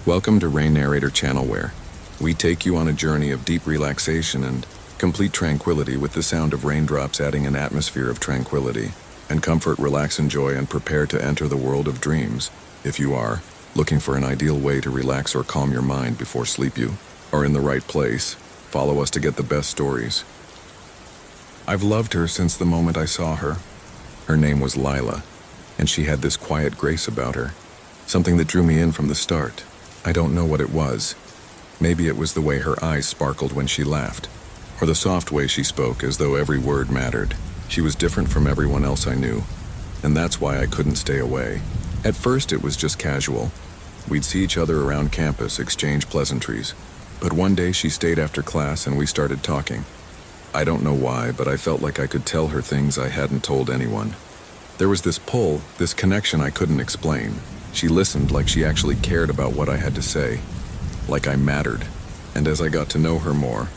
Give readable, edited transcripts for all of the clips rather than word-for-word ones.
Welcome to Rain Narrator channel where we take you on a journey of deep relaxation and complete tranquility with the sound of raindrops adding an atmosphere of tranquility and comfort. Relax, enjoy, and prepare to enter the world of dreams. If you are looking for an ideal way to relax or calm your mind before sleep, you are in the right place. Follow us to get the best stories. I've loved her since the moment I saw her. Her name was Lila, and she had this quiet grace about her, something that drew me in from the start. I don't know what it was. Maybe it was the way her eyes sparkled when she laughed, or the soft way she spoke as though every word mattered. She was different from everyone else I knew, and that's why I couldn't stay away. At first it was just casual. We'd see each other around campus, exchange pleasantries. But one day she stayed after class and we started talking. I don't know why, but I felt like I could tell her things I hadn't told anyone. There was this pull, this connection I couldn't explain. She listened like she actually cared about what I had to say, like I mattered. And as I got to know her more,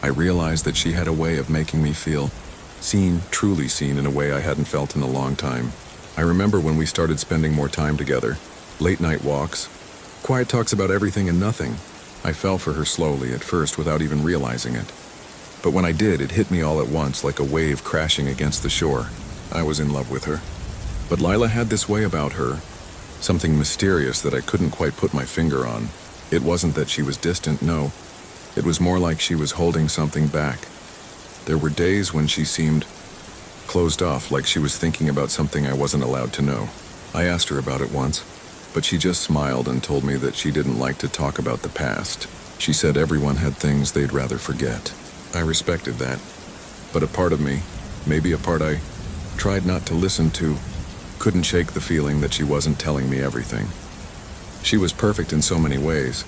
I realized that she had a way of making me feel seen, truly seen, in a way I hadn't felt in a long time. I remember when we started spending more time together, late night walks, quiet talks about everything and nothing. I fell for her slowly at first without even realizing it. But when I did, it hit me all at once like a wave crashing against the shore. I was in love with her. But Lila had this way about her, something mysterious that I couldn't quite put my finger on. It wasn't that she was distant, no. It was more like she was holding something back. There were days when she seemed closed off, like she was thinking about something I wasn't allowed to know. I asked her about it once, but she just smiled and told me that she didn't like to talk about the past. She said everyone had things they'd rather forget. I respected that, but a part of me, maybe a part I tried not to listen to, couldn't shake the feeling that she wasn't telling me everything. She was perfect in so many ways,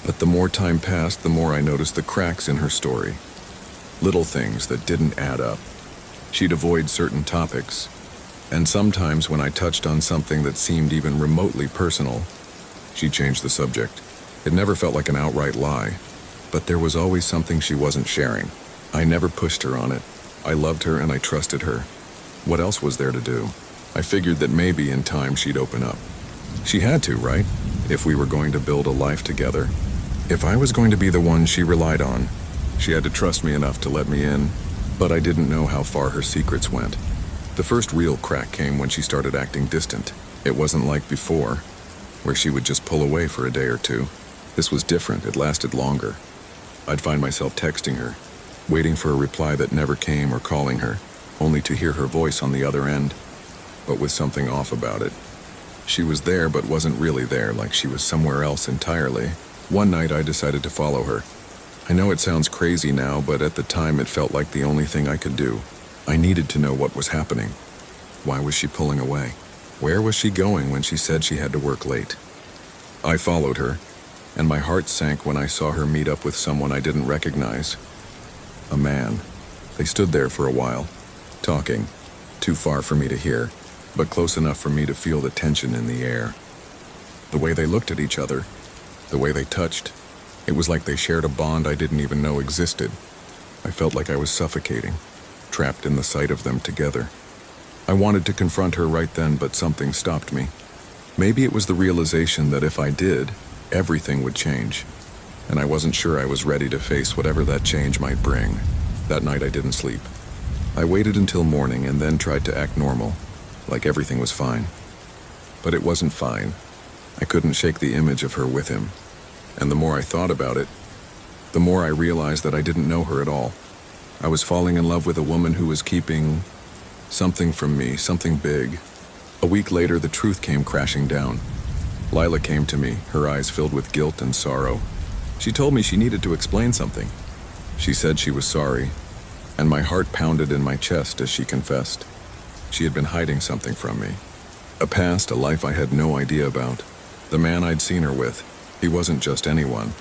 but the more time passed, the more I noticed the cracks in her story. Little things that didn't add up. She'd avoid certain topics, and sometimes when I touched on something that seemed even remotely personal, she changed the subject. It never felt like an outright lie, but there was always something she wasn't sharing. I never pushed her on it. I loved her and I trusted her. What else was there to do? I figured that maybe in time she'd open up. She had to, right? If we were going to build a life together. If I was going to be the one she relied on, she had to trust me enough to let me in. But I didn't know how far her secrets went. The first real crack came when she started acting distant. It wasn't like before, where she would just pull away for a day or two. This was different. It lasted longer. I'd find myself texting her, waiting for a reply that never came, or calling her, only to hear her voice on the other end, but with something off about it. She was there but wasn't really there, like she was somewhere else entirely. One night I decided to follow her. I know it sounds crazy now, but at the time it felt like the only thing I could do. I needed to know what was happening. Why was she pulling away? Where was she going when she said she had to work late? I followed her, and my heart sank when I saw her meet up with someone I didn't recognize. A man. They stood there for a while, talking, too far for me to hear, but close enough for me to feel the tension in the air. The way they looked at each other, the way they touched, it was like they shared a bond I didn't even know existed. I felt like I was suffocating, trapped in the sight of them together. I wanted to confront her right then, but something stopped me. Maybe it was the realization that if I did, everything would change, and I wasn't sure I was ready to face whatever that change might bring. That night I didn't sleep. I waited until morning and then tried to act normal, like everything was fine. But it wasn't fine. I couldn't shake the image of her with him, and the more I thought about it, the more I realized that I didn't know her at all. I was falling in love with a woman who was keeping something from me, something big. A week later, the truth came crashing down. Lila came to me, her eyes filled with guilt and sorrow. She told me she needed to explain something. She said she was sorry, and my heart pounded in my chest as she confessed. She had been hiding something from me. A past, a life I had no idea about. The man I'd seen her with, he wasn't just anyone.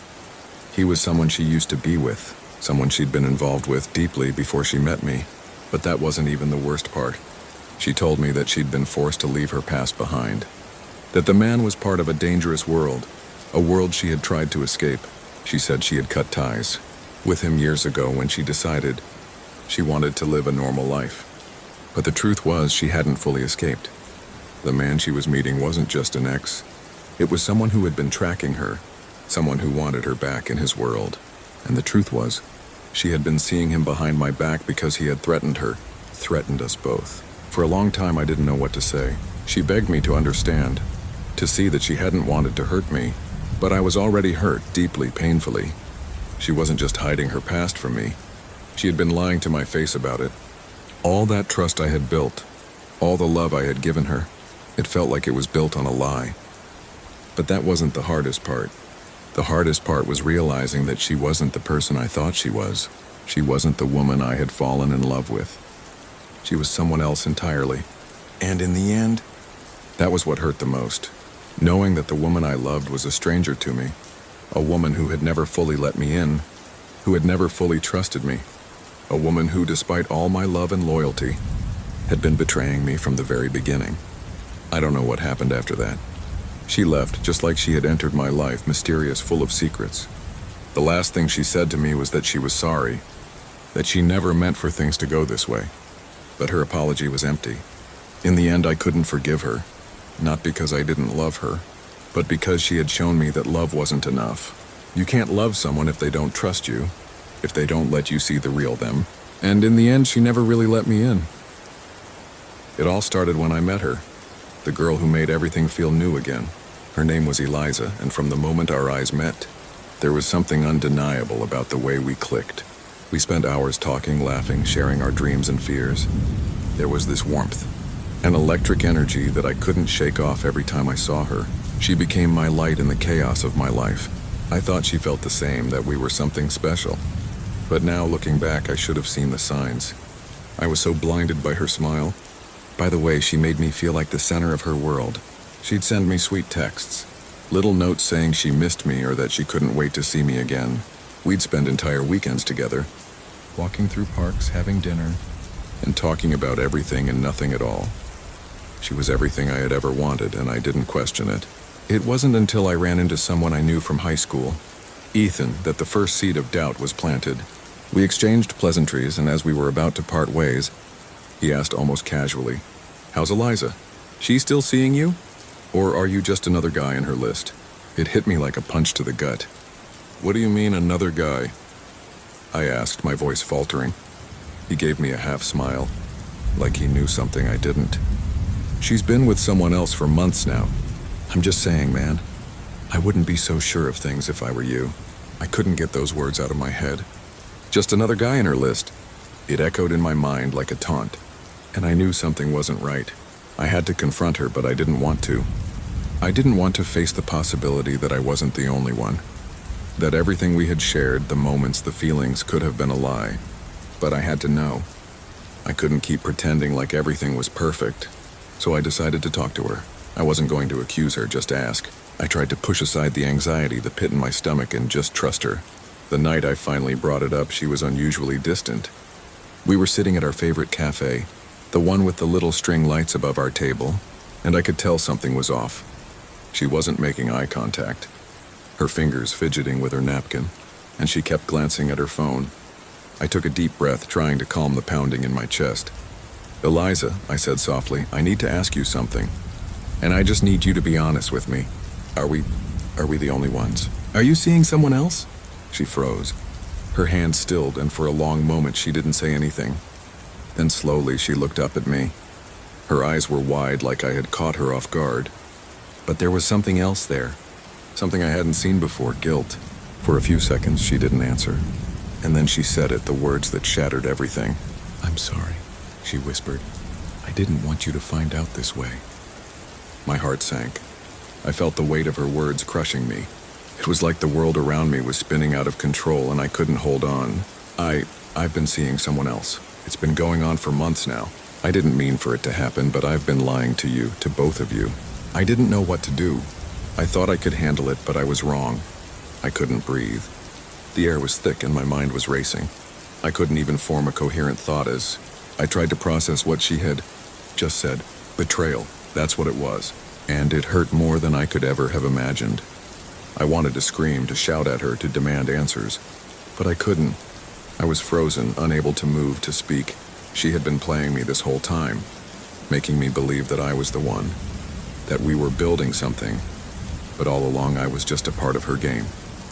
He was someone she used to be with, someone she'd been involved with deeply before she met me. But that wasn't even the worst part. She told me that she'd been forced to leave her past behind. That the man was part of a dangerous world, a world she had tried to escape. She said she had cut ties with him years ago when she decided she wanted to live a normal life. But the truth was she hadn't fully escaped. The man she was meeting wasn't just an ex. It was someone who had been tracking her, someone who wanted her back in his world. And the truth was, she had been seeing him behind my back because he had threatened her, threatened us both. For a long time I didn't know what to say. She begged me to understand, to see that she hadn't wanted to hurt me, but I was already hurt, deeply, painfully. She wasn't just hiding her past from me. She had been lying to my face about it. All that trust I had built, all the love I had given her, it felt like it was built on a lie. But that wasn't the hardest part. The hardest part was realizing that she wasn't the person I thought she was. She wasn't the woman I had fallen in love with. She was someone else entirely. And in the end, that was what hurt the most. Knowing that the woman I loved was a stranger to me. A woman who had never fully let me in, who had never fully trusted me. A woman who, despite all my love and loyalty, had been betraying me from the very beginning. I don't know what happened after that. She left just like she had entered my life, mysterious, full of secrets. The last thing she said to me was that she was sorry, that she never meant for things to go this way. But her apology was empty. In the end, I couldn't forgive her, not because I didn't love her, but because she had shown me that love wasn't enough. You can't love someone if they don't trust you, if they don't let you see the real them. And in the end, she never really let me in. It all started when I met her, the girl who made everything feel new again. Her name was Eliza, and from the moment our eyes met, there was something undeniable about the way we clicked. We spent hours talking, laughing, sharing our dreams and fears. There was this warmth, an electric energy that I couldn't shake off every time I saw her. She became my light in the chaos of my life. I thought she felt the same, that we were something special. But now, looking back, I should have seen the signs. I was so blinded by her smile. By the way, she made me feel like the center of her world. She'd send me sweet texts, little notes saying she missed me or that she couldn't wait to see me again. We'd spend entire weekends together, walking through parks, having dinner, and talking about everything and nothing at all. She was everything I had ever wanted, and I didn't question it. It wasn't until I ran into someone I knew from high school, Ethan, that the first seed of doubt was planted. We exchanged pleasantries, and as we were about to part ways, he asked almost casually, "How's Eliza? She still seeing you? Or are you just another guy in her list?" It hit me like a punch to the gut. "What do you mean, another guy?" I asked, my voice faltering. He gave me a half smile, like he knew something I didn't. "She's been with someone else for months now. I'm just saying, man. I wouldn't be so sure of things if I were you." I couldn't get those words out of my head. Just another guy in her list. It echoed in my mind like a taunt, and I knew something wasn't right. I had to confront her, but I didn't want to. I didn't want to face the possibility that I wasn't the only one, that everything we had shared, the moments, the feelings, could have been a lie. But I had to know. I couldn't keep pretending like everything was perfect, so I decided to talk to her. I wasn't going to accuse her, just ask. I tried to push aside the anxiety, the pit in my stomach, and just trust her. The night I finally brought it up, she was unusually distant. We were sitting at our favorite cafe, the one with the little string lights above our table, and I could tell something was off. She wasn't making eye contact, her fingers fidgeting with her napkin, and she kept glancing at her phone. I took a deep breath, trying to calm the pounding in my chest. "Eliza," I said softly, "I need to ask you something. And I just need you to be honest with me. Are we the only ones? Are you seeing someone else?" She froze. Her hand stilled, and for a long moment she didn't say anything. Then slowly she looked up at me. Her eyes were wide, like I had caught her off guard. But there was something else there. Something I hadn't seen before, guilt. For a few seconds she didn't answer. And then she said it, the words that shattered everything. "I'm sorry," she whispered. "I didn't want you to find out this way." My heart sank. I felt the weight of her words crushing me. It was like the world around me was spinning out of control and I couldn't hold on. I've been seeing someone else. It's been going on for months now. I didn't mean for it to happen, but I've been lying to you, to both of you. I didn't know what to do. I thought I could handle it, but I was wrong. I couldn't breathe. The air was thick and my mind was racing. I couldn't even form a coherent thought as I tried to process what she had just said. Betrayal, that's what it was. And it hurt more than I could ever have imagined. I wanted to scream, to shout at her, to demand answers. But I couldn't. I was frozen, unable to move, to speak. She had been playing me this whole time, making me believe that I was the one, that we were building something. But all along I was just a part of her game.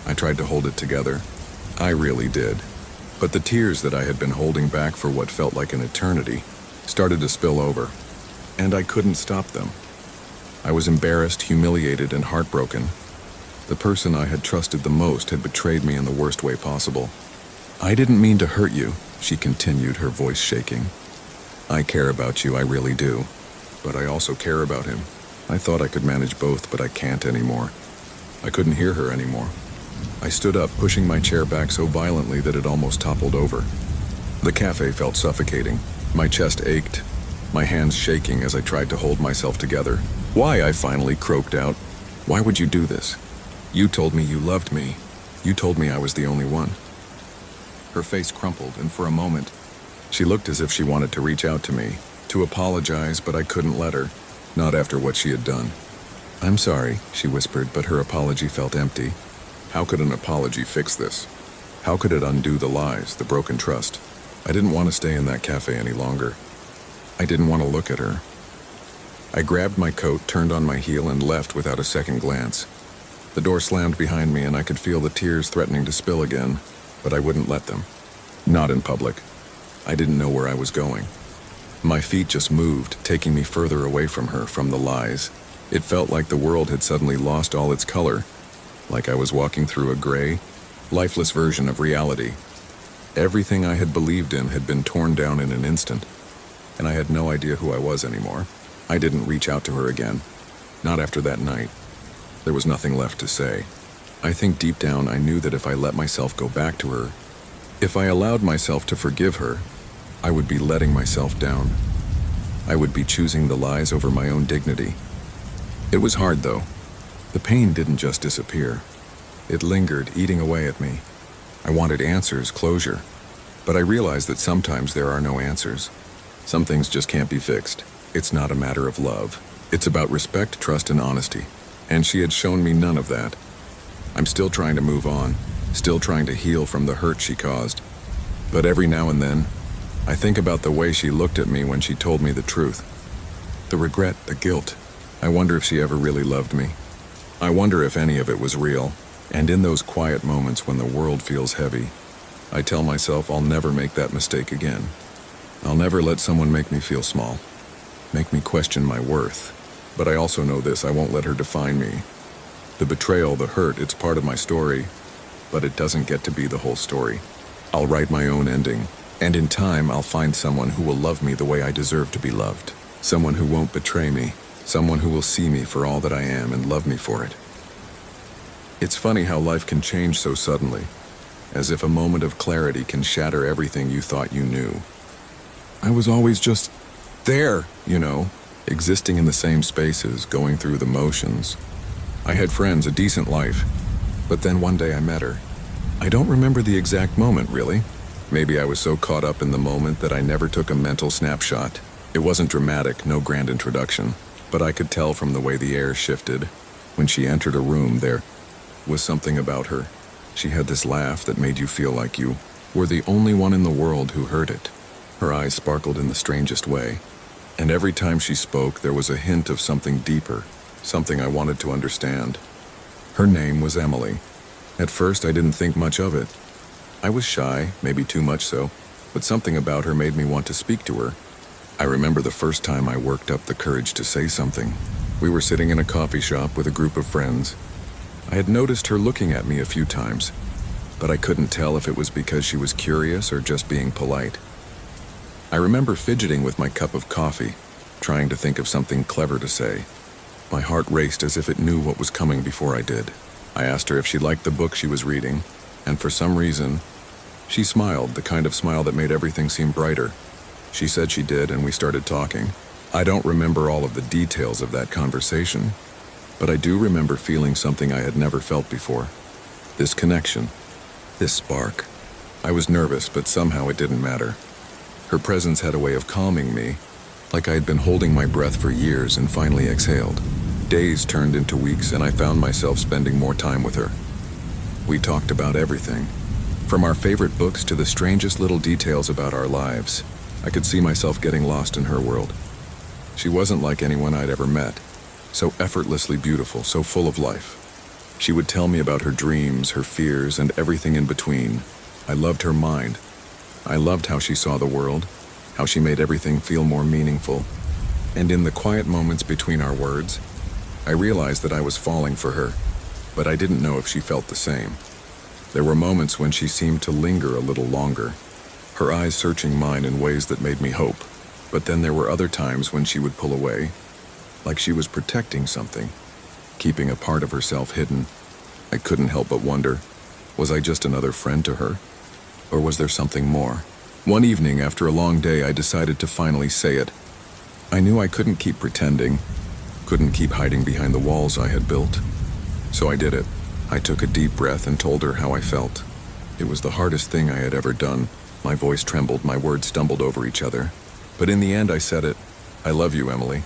I tried to hold it together. I really did. But the tears that I had been holding back for what felt like an eternity started to spill over, and I couldn't stop them. I was embarrassed, humiliated, and heartbroken. The person I had trusted the most had betrayed me in the worst way possible. "I didn't mean to hurt you," she continued, her voice shaking. "I care about you, I really do. But I also care about him. I thought I could manage both, but I can't anymore." I couldn't hear her anymore. I stood up, pushing my chair back so violently that it almost toppled over. The cafe felt suffocating. My chest ached, my hands shaking as I tried to hold myself together. "Why?" I finally croaked out. "Why would you do this? You told me you loved me. You told me I was the only one." Her face crumpled, and for a moment, she looked as if she wanted to reach out to me, to apologize, but I couldn't let her, not after what she had done. "I'm sorry," she whispered, but her apology felt empty. How could an apology fix this? How could it undo the lies, the broken trust? I didn't want to stay in that cafe any longer. I didn't want to look at her. I grabbed my coat, turned on my heel, and left without a second glance. The door slammed behind me, and I could feel the tears threatening to spill again, but I wouldn't let them. Not in public. I didn't know where I was going. My feet just moved, taking me further away from her, from the lies. It felt like the world had suddenly lost all its color, like I was walking through a gray, lifeless version of reality. Everything I had believed in had been torn down in an instant, and I had no idea who I was anymore. I didn't reach out to her again. Not after that night. There was nothing left to say. I think deep down I knew that if I let myself go back to her, if I allowed myself to forgive her, I would be letting myself down. I would be choosing the lies over my own dignity. It was hard, though. The pain didn't just disappear. It lingered, eating away at me. I wanted answers, closure. But I realized that sometimes there are no answers. Some things just can't be fixed. It's not a matter of love. It's about respect, trust, and honesty. And she had shown me none of that. I'm still trying to move on, still trying to heal from the hurt she caused. But every now and then, I think about the way she looked at me when she told me the truth. The regret, the guilt. I wonder if she ever really loved me. I wonder if any of it was real. And in those quiet moments when the world feels heavy, I tell myself I'll never make that mistake again. I'll never let someone make me feel small, make me question my worth. But I also know this, I won't let her define me. The betrayal, the hurt, it's part of my story, but it doesn't get to be the whole story. I'll write my own ending, and in time I'll find someone who will love me the way I deserve to be loved. Someone who won't betray me, someone who will see me for all that I am and love me for it. It's funny how life can change so suddenly, as if a moment of clarity can shatter everything you thought you knew. I was always just there, existing in the same spaces, going through the motions. I had friends, a decent life, but then one day I met her. I don't remember the exact moment, really. Maybe I was so caught up in the moment that I never took a mental snapshot. It wasn't dramatic, no grand introduction, but I could tell from the way the air shifted. When she entered a room, there was something about her. She had this laugh that made you feel like you were the only one in the world who heard it. Her eyes sparkled in the strangest way, and every time she spoke, there was a hint of something deeper, something I wanted to understand. Her name was Emily. At first, I didn't think much of it. I was shy, maybe too much so, but something about her made me want to speak to her. I remember the first time I worked up the courage to say something. We were sitting in a coffee shop with a group of friends. I had noticed her looking at me a few times, but I couldn't tell if it was because she was curious or just being polite. I remember fidgeting with my cup of coffee, trying to think of something clever to say. My heart raced as if it knew what was coming before I did. I asked her if she liked the book she was reading, and for some reason, she smiled, the kind of smile that made everything seem brighter. She said she did, and we started talking. I don't remember all of the details of that conversation, but I do remember feeling something I had never felt before. This connection, this spark. I was nervous, but somehow it didn't matter. Her presence had a way of calming me, like I had been holding my breath for years and finally exhaled. Days turned into weeks, and I found myself spending more time with her. We talked about everything, from our favorite books to the strangest little details about our lives. I could see myself getting lost in her world. She wasn't like anyone I'd ever met. so effortlessly beautiful, so full of life. She would tell me about her dreams, her fears, and everything in between. I loved her mind. I loved how she saw the world, how she made everything feel more meaningful. And in the quiet moments between our words, I realized that I was falling for her, but I didn't know if she felt the same. There were moments when she seemed to linger a little longer, her eyes searching mine in ways that made me hope. But then there were other times when she would pull away, like she was protecting something, keeping a part of herself hidden. I couldn't help but wonder, was I just another friend to her? Or was there something more? One evening, after a long day, I decided to finally say it. I knew I couldn't keep pretending, couldn't keep hiding behind the walls I had built. So I did it. I took a deep breath and told her how I felt. It was the hardest thing I had ever done. My voice trembled, my words stumbled over each other. But in the end, I said it. I love you, Emily.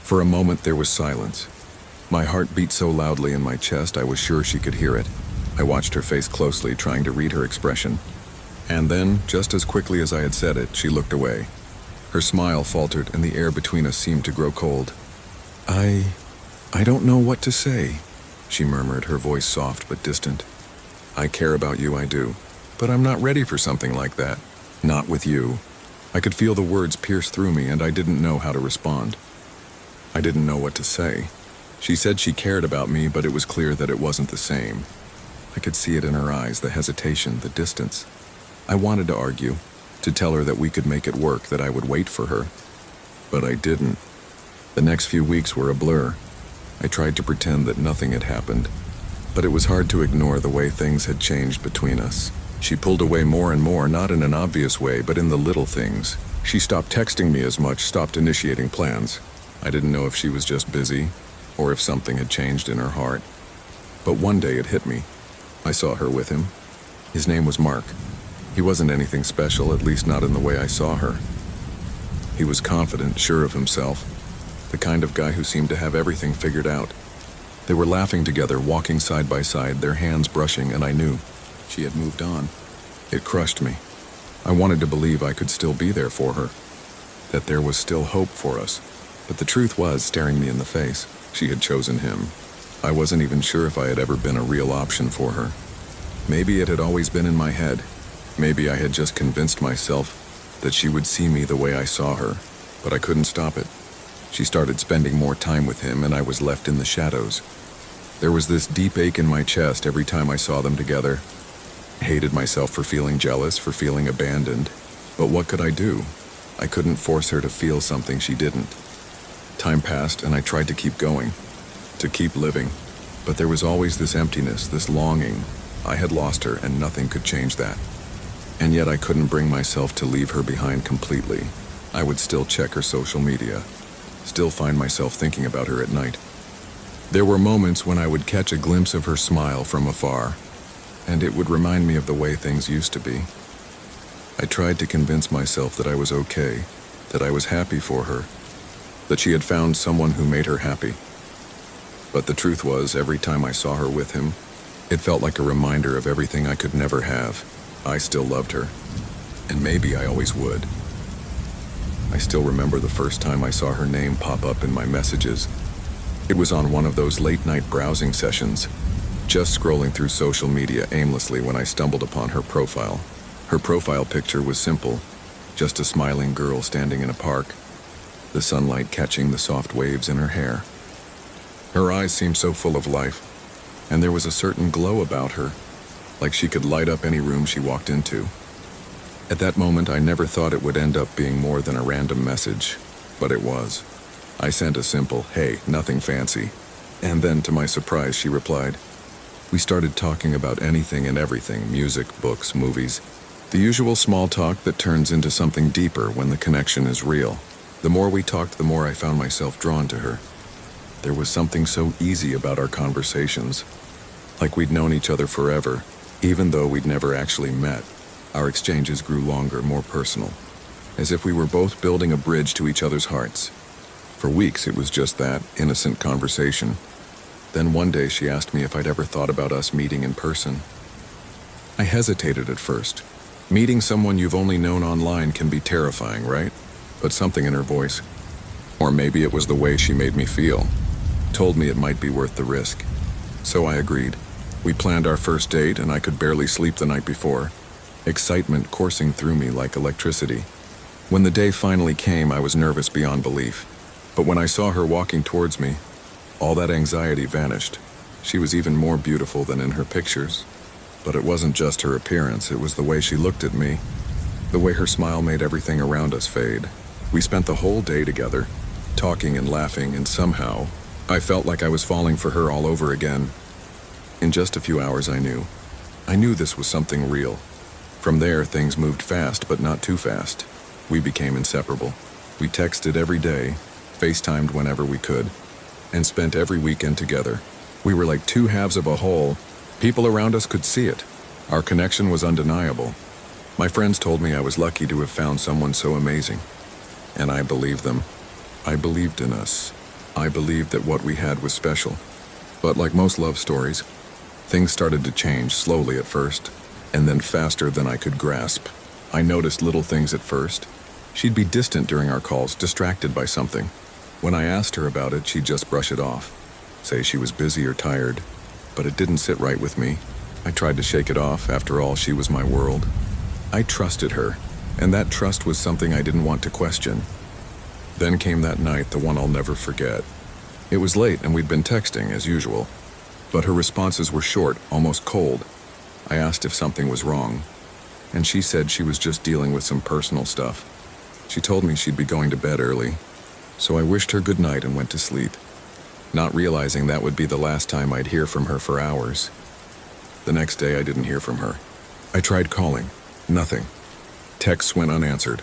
For a moment, there was silence. My heart beat so loudly in my chest, I was sure she could hear it. I watched her face closely, trying to read her expression. And then, just as quickly as I had said it, she looked away. Her smile faltered, and the air between us seemed to grow cold. I don't know what to say, she murmured, her voice soft but distant. I care about you, I do. But I'm not ready for something like that. Not with you. I could feel the words pierce through me, and I didn't know how to respond. I didn't know what to say. She said she cared about me, but it was clear that it wasn't the same. I could see it in her eyes, the hesitation, the distance. I wanted to argue, to tell her that we could make it work, that I would wait for her. But I didn't. The next few weeks were a blur. I tried to pretend that nothing had happened, but it was hard to ignore the way things had changed between us. She pulled away more and more, not in an obvious way, but in the little things. She stopped texting me as much, stopped initiating plans. I didn't know if she was just busy, or if something had changed in her heart. But one day it hit me. I saw her with him. His name was Mark. He wasn't anything special, at least not in the way I saw her. He was confident, sure of himself, the kind of guy who seemed to have everything figured out. They were laughing together, walking side by side, their hands brushing, and I knew she had moved on. It crushed me. I wanted to believe I could still be there for her, that there was still hope for us. But the truth was staring me in the face. She had chosen him. I wasn't even sure if I had ever been a real option for her. Maybe it had always been in my head. Maybe I had just convinced myself that she would see me the way I saw her, but I couldn't stop it. She started spending more time with him, and I was left in the shadows. There was this deep ache in my chest every time I saw them together. I hated myself for feeling jealous, for feeling abandoned. But what could I do? I couldn't force her to feel something she didn't. Time passed, and I tried to keep going, to keep living. But there was always this emptiness, this longing. I had lost her, and nothing could change that. And yet I couldn't bring myself to leave her behind completely. I would still check her social media, still find myself thinking about her at night. There were moments when I would catch a glimpse of her smile from afar, and it would remind me of the way things used to be. I tried to convince myself that I was okay, that I was happy for her, that she had found someone who made her happy. But the truth was, every time I saw her with him, it felt like a reminder of everything I could never have. I still loved her, and maybe I always would. I still remember the first time I saw her name pop up in my messages. It was on one of those late-night browsing sessions, just scrolling through social media aimlessly when I stumbled upon her profile. Her profile picture was simple, just a smiling girl standing in a park, the sunlight catching the soft waves in her hair. Her eyes seemed so full of life, and there was a certain glow about her, like she could light up any room she walked into. At that moment, I never thought it would end up being more than a random message, but it was. I sent a simple, "Hey, nothing fancy." And then, to my surprise, she replied. We started talking about anything and everything, music, books, movies. The usual small talk that turns into something deeper when the connection is real. The more we talked, the more I found myself drawn to her. There was something so easy about our conversations, like we'd known each other forever, even though we'd never actually met. Our exchanges grew longer, more personal, as if we were both building a bridge to each other's hearts. For weeks, it was just that, innocent conversation. Then one day she asked me if I'd ever thought about us meeting in person. I hesitated at first. Meeting someone you've only known online can be terrifying, right? But something in her voice, or maybe it was the way she made me feel, told me it might be worth the risk. So I agreed. We planned our first date, and I could barely sleep the night before, excitement coursing through me like electricity. When the day finally came, I was nervous beyond belief. But when I saw her walking towards me, all that anxiety vanished. She was even more beautiful than in her pictures. But it wasn't just her appearance, it was the way she looked at me. The way her smile made everything around us fade. We spent the whole day together, talking and laughing, and somehow, I felt like I was falling for her all over again. In just a few hours I knew this was something real. From there, things moved fast, but not too fast. We became inseparable. We texted every day, FaceTimed whenever we could, and spent every weekend together. We were like two halves of a whole. People around us could see it. Our connection was undeniable. My friends told me I was lucky to have found someone so amazing. And I believed them. I believed in us. I believed that what we had was special. But like most love stories, things started to change slowly at first, and then faster than I could grasp. I noticed little things at first. She'd be distant during our calls, distracted by something. When I asked her about it, she'd just brush it off, say she was busy or tired. But it didn't sit right with me. I tried to shake it off. After all, she was my world. I trusted her, and that trust was something I didn't want to question. Then came that night, the one I'll never forget. It was late, and we'd been texting, as usual. But her responses were short, almost cold. I asked if something was wrong, and she said she was just dealing with some personal stuff. She told me she'd be going to bed early, so I wished her good night and went to sleep, not realizing that would be the last time I'd hear from her for hours. The next day, I didn't hear from her. I tried calling. Nothing. Texts went unanswered.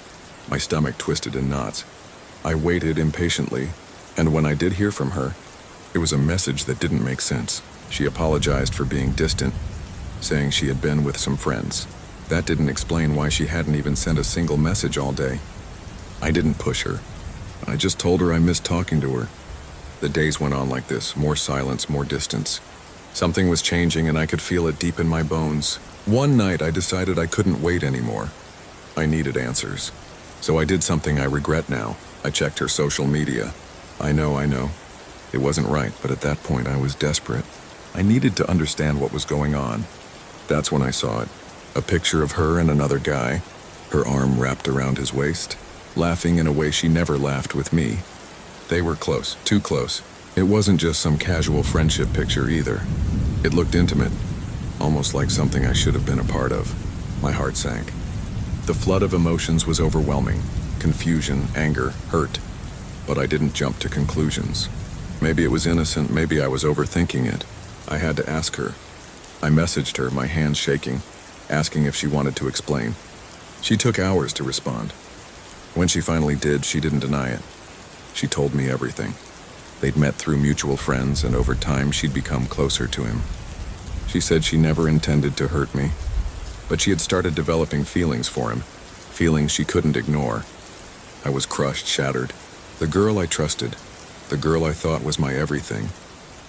My stomach twisted in knots. I waited impatiently, and when I did hear from her, it was a message that didn't make sense. She apologized for being distant, saying she had been with some friends. That didn't explain why she hadn't even sent a single message all day. I didn't push her. I just told her I missed talking to her. The days went on like this, more silence, more distance. Something was changing, and I could feel it deep in my bones. One night, I decided I couldn't wait anymore. I needed answers. So I did something I regret now. I checked her social media. I know. It wasn't right, but at that point, I was desperate. I needed to understand what was going on. That's when I saw it. A picture of her and another guy, her arm wrapped around his waist, laughing in a way she never laughed with me. They were close, too close. It wasn't just some casual friendship picture either. It looked intimate, almost like something I should have been a part of. My heart sank. The flood of emotions was overwhelming. Confusion, anger, hurt. But I didn't jump to conclusions. Maybe it was innocent, maybe I was overthinking it. I had to ask her. I messaged her, my hands shaking, asking if she wanted to explain. She took hours to respond. When she finally did, she didn't deny it. She told me everything. They'd met through mutual friends, and over time she'd become closer to him. She said she never intended to hurt me, but she had started developing feelings for him, feelings she couldn't ignore. I was crushed, shattered. The girl I trusted, the girl I thought was my everything,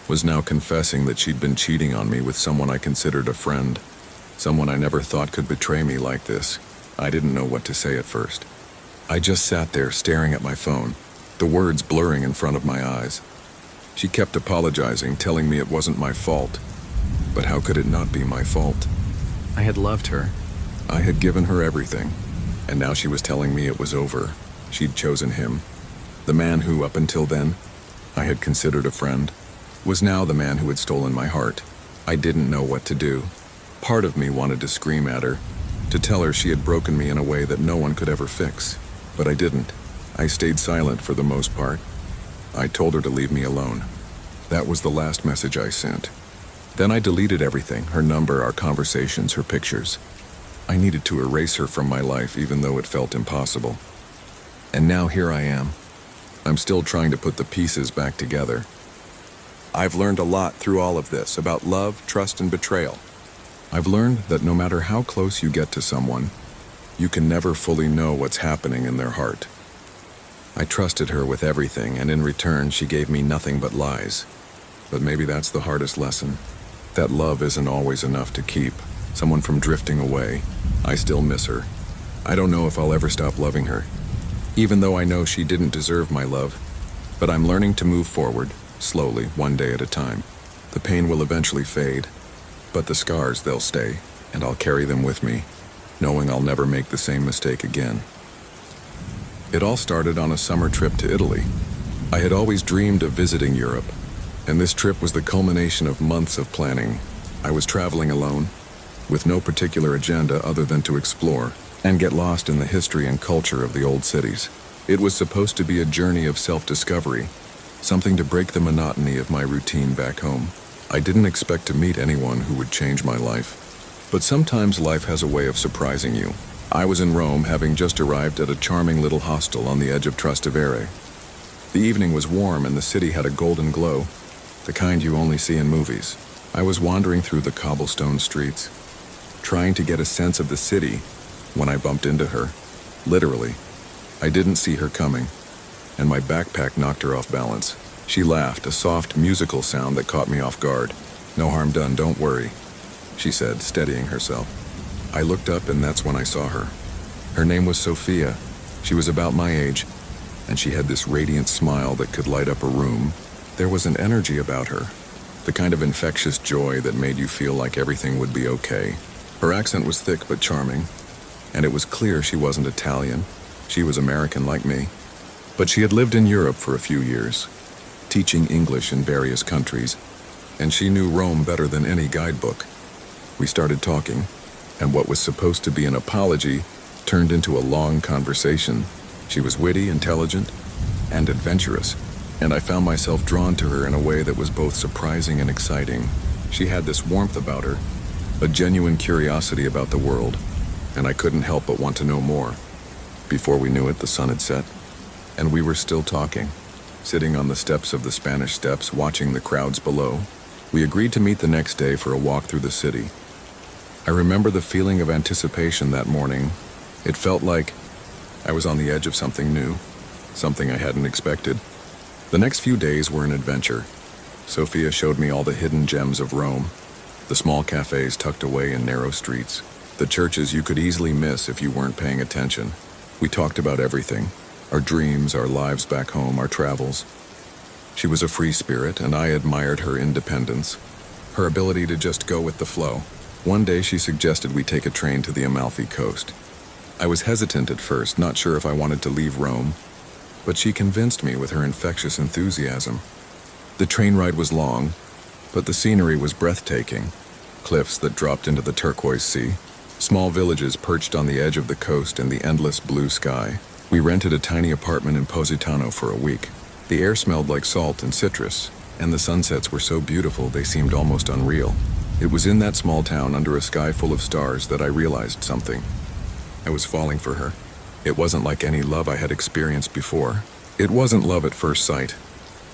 was now confessing that she'd been cheating on me with someone I considered a friend, someone I never thought could betray me like this. I didn't know what to say at first. I just sat there staring at my phone, the words blurring in front of my eyes. She kept apologizing, telling me it wasn't my fault. But how could it not be my fault? I had loved her. I had given her everything. And now she was telling me it was over. She'd chosen him. The man who, up until then, I had considered a friend, was now the man who had stolen my heart. I didn't know what to do. Part of me wanted to scream at her, to tell her she had broken me in a way that no one could ever fix. But I didn't. I stayed silent for the most part. I told her to leave me alone. That was the last message I sent. Then I deleted everything, her number, our conversations, her pictures. I needed to erase her from my life, even though it felt impossible. And now here I am. I'm still trying to put the pieces back together. I've learned a lot through all of this about love, trust, and betrayal. I've learned that no matter how close you get to someone, you can never fully know what's happening in their heart. I trusted her with everything, and in return, she gave me nothing but lies. But maybe that's the hardest lesson. That love isn't always enough to keep someone from drifting away. I still miss her. I don't know if I'll ever stop loving her, even though I know she didn't deserve my love. But I'm learning to move forward, slowly, one day at a time. The pain will eventually fade, but the scars, they'll stay, and I'll carry them with me, knowing I'll never make the same mistake again. It all started on a summer trip to Italy. I had always dreamed of visiting Europe, and this trip was the culmination of months of planning. I was traveling alone, with no particular agenda other than to explore and get lost in the history and culture of the old cities. It was supposed to be a journey of self-discovery, something to break the monotony of my routine back home. I didn't expect to meet anyone who would change my life, but sometimes life has a way of surprising you. I was in Rome, having just arrived at a charming little hostel on the edge of Trastevere. The evening was warm and the city had a golden glow, the kind you only see in movies. I was wandering through the cobblestone streets, trying to get a sense of the city, when I bumped into her. Literally. I didn't see her coming, and my backpack knocked her off balance. She laughed, a soft, musical sound that caught me off guard. "No harm done, don't worry," she said, steadying herself. I looked up and that's when I saw her. Her name was Sophia. She was about my age, and she had this radiant smile that could light up a room. There was an energy about her, the kind of infectious joy that made you feel like everything would be okay. Her accent was thick but charming, and it was clear she wasn't Italian. She was American like me. But she had lived in Europe for a few years, teaching English in various countries, and she knew Rome better than any guidebook. We started talking, and what was supposed to be an apology turned into a long conversation. She was witty, intelligent, and adventurous, and I found myself drawn to her in a way that was both surprising and exciting. She had this warmth about her, a genuine curiosity about the world, and I couldn't help but want to know more. Before we knew it, the sun had set, and we were still talking, sitting on the steps of the Spanish Steps, watching the crowds below. We agreed to meet the next day for a walk through the city. I remember the feeling of anticipation that morning. It felt like I was on the edge of something new, something I hadn't expected. The next few days were an adventure. Sophia showed me all the hidden gems of Rome, the small cafes tucked away in narrow streets, the churches you could easily miss if you weren't paying attention. We talked about everything, our dreams, our lives back home, our travels. She was a free spirit, and I admired her independence, her ability to just go with the flow. One day she suggested we take a train to the Amalfi Coast. I was hesitant at first, not sure if I wanted to leave Rome, but she convinced me with her infectious enthusiasm. The train ride was long, but the scenery was breathtaking. Cliffs that dropped into the turquoise sea, small villages perched on the edge of the coast in the endless blue sky. We rented a tiny apartment in Positano for a week. The air smelled like salt and citrus, and the sunsets were so beautiful they seemed almost unreal. It was in that small town under a sky full of stars that I realized something. I was falling for her. It wasn't like any love I had experienced before. It wasn't love at first sight,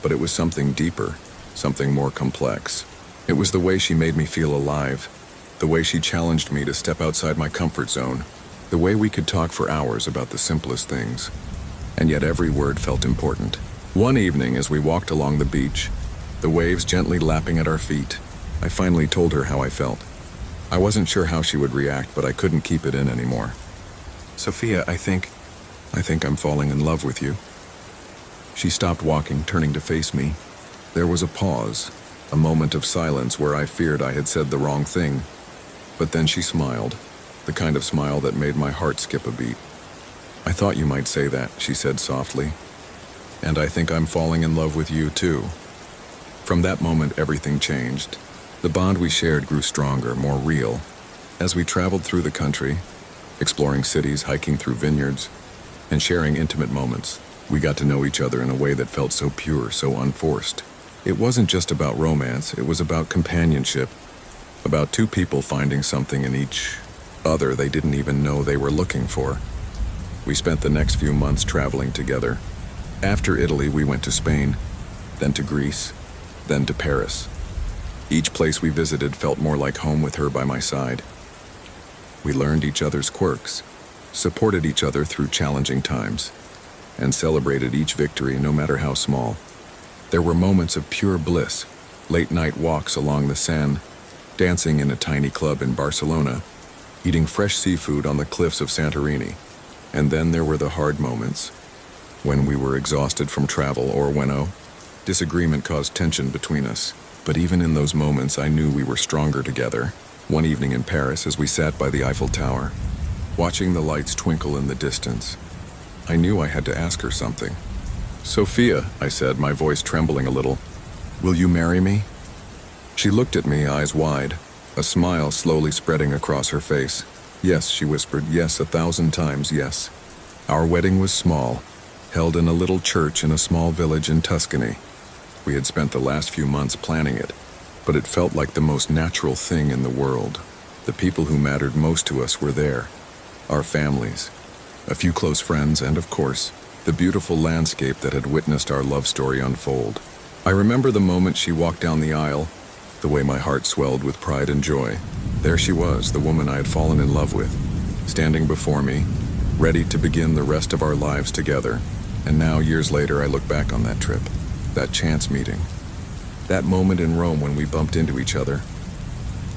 but it was something deeper, something more complex. It was the way she made me feel alive, the way she challenged me to step outside my comfort zone, the way we could talk for hours about the simplest things, and yet every word felt important. One evening, as we walked along the beach, the waves gently lapping at our feet, I finally told her how I felt. I wasn't sure how she would react, but I couldn't keep it in anymore. "Sophia, I think I'm falling in love with you." She stopped walking, turning to face me. There was a pause, a moment of silence where I feared I had said the wrong thing. But then she smiled, the kind of smile that made my heart skip a beat. "I thought you might say that," she said softly. "And I think I'm falling in love with you too." From that moment, everything changed. The bond we shared grew stronger, more real. As we traveled through the country, exploring cities, hiking through vineyards, and sharing intimate moments, we got to know each other in a way that felt so pure, so unforced. It wasn't just about romance, it was about companionship, about two people finding something in each other they didn't even know they were looking for. We spent the next few months traveling together. After Italy, we went to Spain, then to Greece, then to Paris. Each place we visited felt more like home with her by my side. We learned each other's quirks, supported each other through challenging times, and celebrated each victory, no matter how small. There were moments of pure bliss, late-night walks along the Seine, dancing in a tiny club in Barcelona, eating fresh seafood on the cliffs of Santorini. And then there were the hard moments, when we were exhausted from travel or when, Disagreement caused tension between us, but even in those moments I knew we were stronger together. One evening in Paris, as we sat by the Eiffel Tower, watching the lights twinkle in the distance, I knew I had to ask her something. "Sophia," I said, my voice trembling a little, "will you marry me?" She looked at me, eyes wide, a smile slowly spreading across her face. "Yes," she whispered, "yes, 1,000 times yes." Our wedding was small, held in a little church in a small village in Tuscany. We had spent the last few months planning it, but it felt like the most natural thing in the world. The people who mattered most to us were there. Our families, a few close friends, and of course, the beautiful landscape that had witnessed our love story unfold. I remember the moment she walked down the aisle, the way my heart swelled with pride and joy. There she was, the woman I had fallen in love with, standing before me, ready to begin the rest of our lives together. And now, years later, I look back on that trip, that chance meeting, that moment in Rome when we bumped into each other.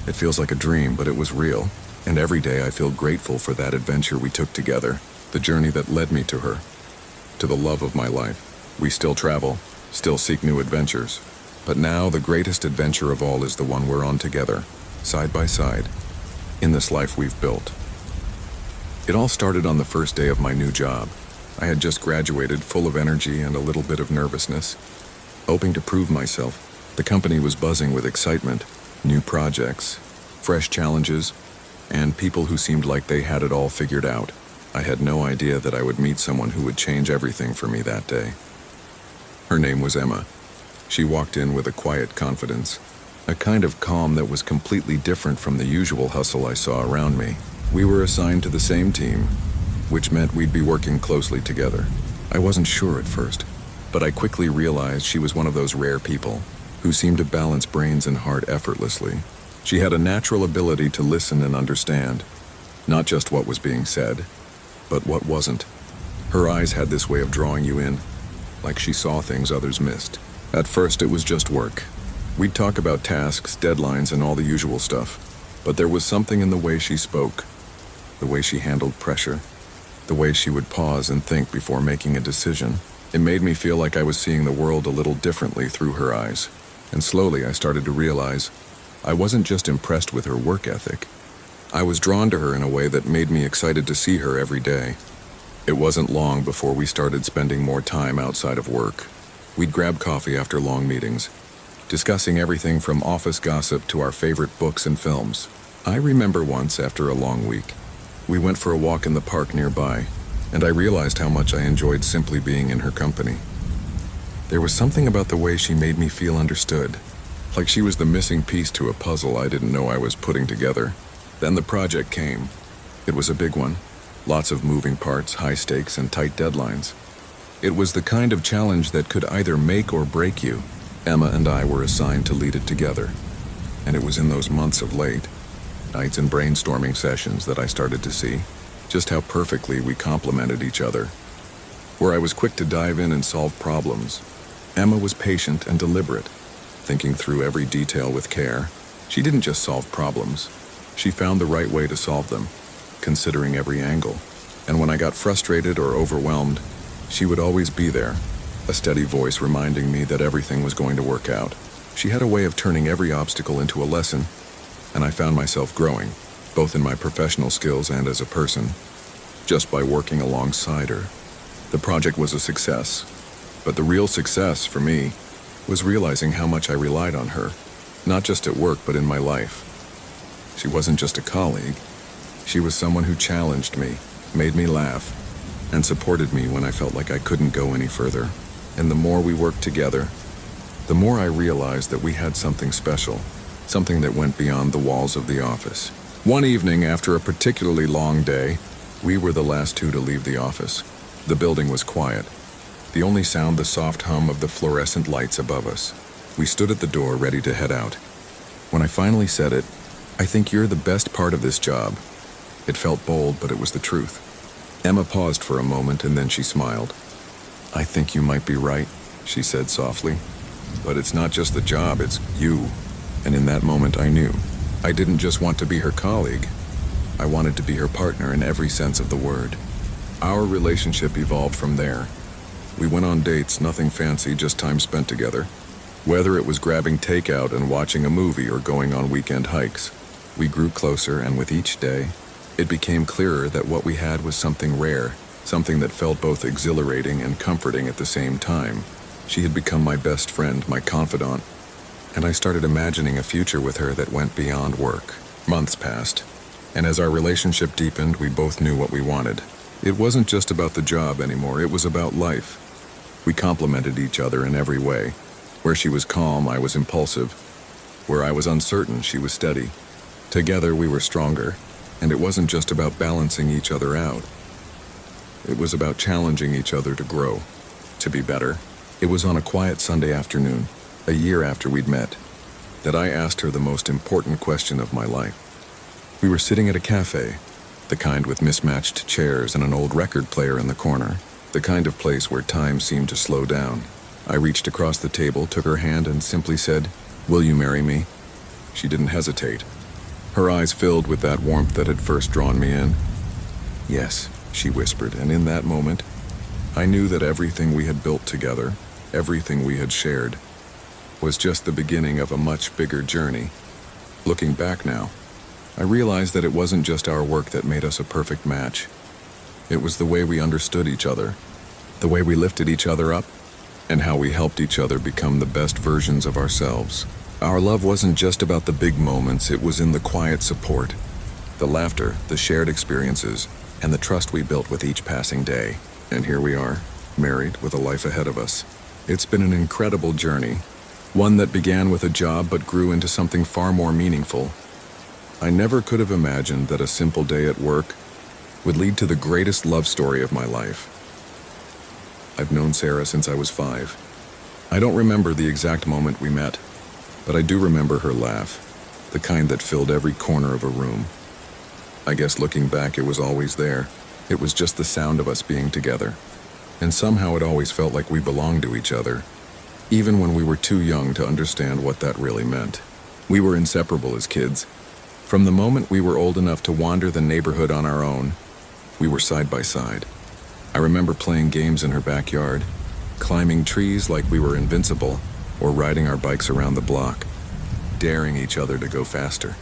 It feels like a dream, but it was real. And every day I feel grateful for that adventure we took together, the journey that led me to her, to the love of my life. We still travel, still seek new adventures. But now the greatest adventure of all is the one we're on together, side by side, in this life we've built. It all started on the first day of my new job. I had just graduated, full of energy and a little bit of nervousness, hoping to prove myself. The company was buzzing with excitement, new projects, fresh challenges, and people who seemed like they had it all figured out. I had no idea that I would meet someone who would change everything for me that day. Her name was Emma. She walked in with a quiet confidence, a kind of calm that was completely different from the usual hustle I saw around me. We were assigned to the same team, which meant we'd be working closely together. I wasn't sure at first, but I quickly realized she was one of those rare people who seemed to balance brains and heart effortlessly. She had a natural ability to listen and understand, not just what was being said, but what wasn't. Her eyes had this way of drawing you in, like she saw things others missed. At first, it was just work. We'd talk about tasks, deadlines, and all the usual stuff, but there was something in the way she spoke, the way she handled pressure, the way she would pause and think before making a decision. It made me feel like I was seeing the world a little differently through her eyes. And slowly I started to realize I wasn't just impressed with her work ethic. I was drawn to her in a way that made me excited to see her every day. It wasn't long before we started spending more time outside of work. We'd grab coffee after long meetings, discussing everything from office gossip to our favorite books and films. I remember once, after a long week, we went for a walk in the park nearby, and I realized how much I enjoyed simply being in her company. There was something about the way she made me feel understood, like she was the missing piece to a puzzle I didn't know I was putting together. Then the project came. It was a big one. Lots of moving parts, high stakes, and tight deadlines. It was the kind of challenge that could either make or break you. Emma and I were assigned to lead it together. And it was in those months of late nights and brainstorming sessions that I started to see just how perfectly we complemented each other. Where I was quick to dive in and solve problems, Emma was patient and deliberate, thinking through every detail with care. She didn't just solve problems. She found the right way to solve them, considering every angle. And when I got frustrated or overwhelmed, she would always be there, a steady voice reminding me that everything was going to work out. She had a way of turning every obstacle into a lesson, and I found myself growing, both in my professional skills and as a person, just by working alongside her. The project was a success, but the real success for me was realizing how much I relied on her, not just at work but in my life. She wasn't just a colleague. She was someone who challenged me, made me laugh, and supported me when I felt like I couldn't go any further. And the more we worked together, the more I realized that we had something special, something that went beyond the walls of the office. One evening, after a particularly long day, we were the last two to leave the office. The building was quiet, the only sound the soft hum of the fluorescent lights above us. We stood at the door ready to head out. When I finally said it, "I think you're the best part of this job." It felt bold, but it was the truth. Emma paused for a moment and then she smiled. "I think you might be right," she said softly. "But it's not just the job, it's you." And in that moment I knew. I didn't just want to be her colleague. I wanted to be her partner in every sense of the word. Our relationship evolved from there. We went on dates, nothing fancy, just time spent together. Whether it was grabbing takeout and watching a movie or going on weekend hikes, we grew closer, and with each day, it became clearer that what we had was something rare, something that felt both exhilarating and comforting at the same time. She had become my best friend, my confidant, and I started imagining a future with her that went beyond work. Months passed, and as our relationship deepened, we both knew what we wanted. It wasn't just about the job anymore, it was about life. We complemented each other in every way. Where she was calm, I was impulsive. Where I was uncertain, she was steady. Together, we were stronger, and it wasn't just about balancing each other out. It was about challenging each other to grow, to be better. It was on a quiet Sunday afternoon, a year after we'd met, that I asked her the most important question of my life. We were sitting at a cafe, the kind with mismatched chairs and an old record player in the corner, the kind of place where time seemed to slow down. I reached across the table, took her hand, and simply said, "Will you marry me?" She didn't hesitate. Her eyes filled with that warmth that had first drawn me in. "Yes," she whispered, and in that moment, I knew that everything we had built together, everything we had shared, was just the beginning of a much bigger journey. Looking back now, I realized that it wasn't just our work that made us a perfect match. It was the way we understood each other, the way we lifted each other up, and how we helped each other become the best versions of ourselves. Our love wasn't just about the big moments, it was in the quiet support, the laughter, the shared experiences, and the trust we built with each passing day. And here we are, married with a life ahead of us. It's been an incredible journey, one that began with a job but grew into something far more meaningful. I never could have imagined that a simple day at work would lead to the greatest love story of my life. I've known Sarah since I was 5. I don't remember the exact moment we met, but I do remember her laugh, the kind that filled every corner of a room. I guess looking back, it was always there. It was just the sound of us being together. And somehow it always felt like we belonged to each other, even when we were too young to understand what that really meant. We were inseparable as kids. From the moment we were old enough to wander the neighborhood on our own, we were side by side. I remember playing games in her backyard, climbing trees like we were invincible, or riding our bikes around the block, daring each other to go faster.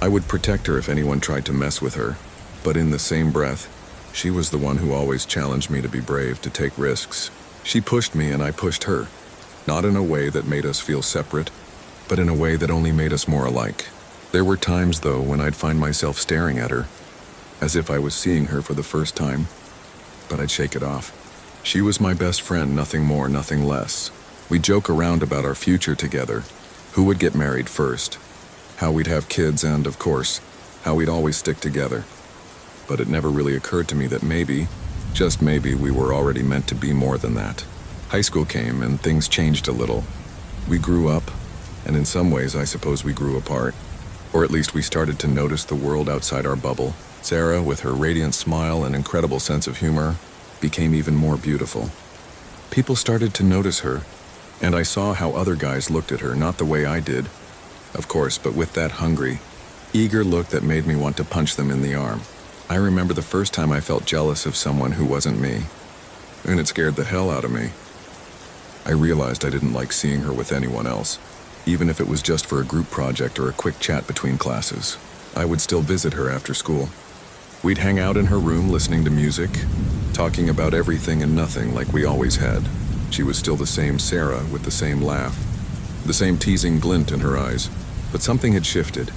I would protect her if anyone tried to mess with her, but in the same breath, she was the one who always challenged me to be brave, to take risks. She pushed me and I pushed her, not in a way that made us feel separate, but in a way that only made us more alike. There were times, though, when I'd find myself staring at her, as if I was seeing her for the first time, but I'd shake it off. She was my best friend, nothing more, nothing less. We'd joke around about our future together, who would get married first, how we'd have kids, and, of course, how we'd always stick together. But it never really occurred to me that maybe, just maybe, we were already meant to be more than that. High school came and things changed a little. We grew up, and in some ways I suppose we grew apart. Or at least we started to notice the world outside our bubble. Sarah, with her radiant smile and incredible sense of humor, became even more beautiful. People started to notice her, and I saw how other guys looked at her, not the way I did, of course, but with that hungry, eager look that made me want to punch them in the arm. I remember the first time I felt jealous of someone who wasn't me, and it scared the hell out of me. I realized I didn't like seeing her with anyone else, even if it was just for a group project or a quick chat between classes. I would still visit her after school. We'd hang out in her room listening to music, talking about everything and nothing like we always had. She was still the same Sarah with the same laugh, the same teasing glint in her eyes, but something had shifted.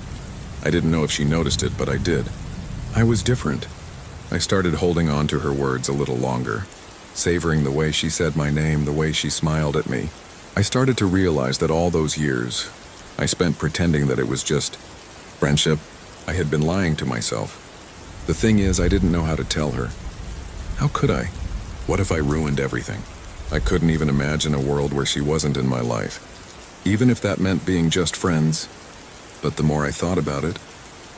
I didn't know if she noticed it, but I did. I was different. I started holding on to her words a little longer, savoring the way she said my name, the way she smiled at me. I started to realize that all those years I spent pretending that it was just friendship, I had been lying to myself. The thing is, I didn't know how to tell her. How could I? What if I ruined everything? I couldn't even imagine a world where she wasn't in my life, even if that meant being just friends. But the more I thought about it,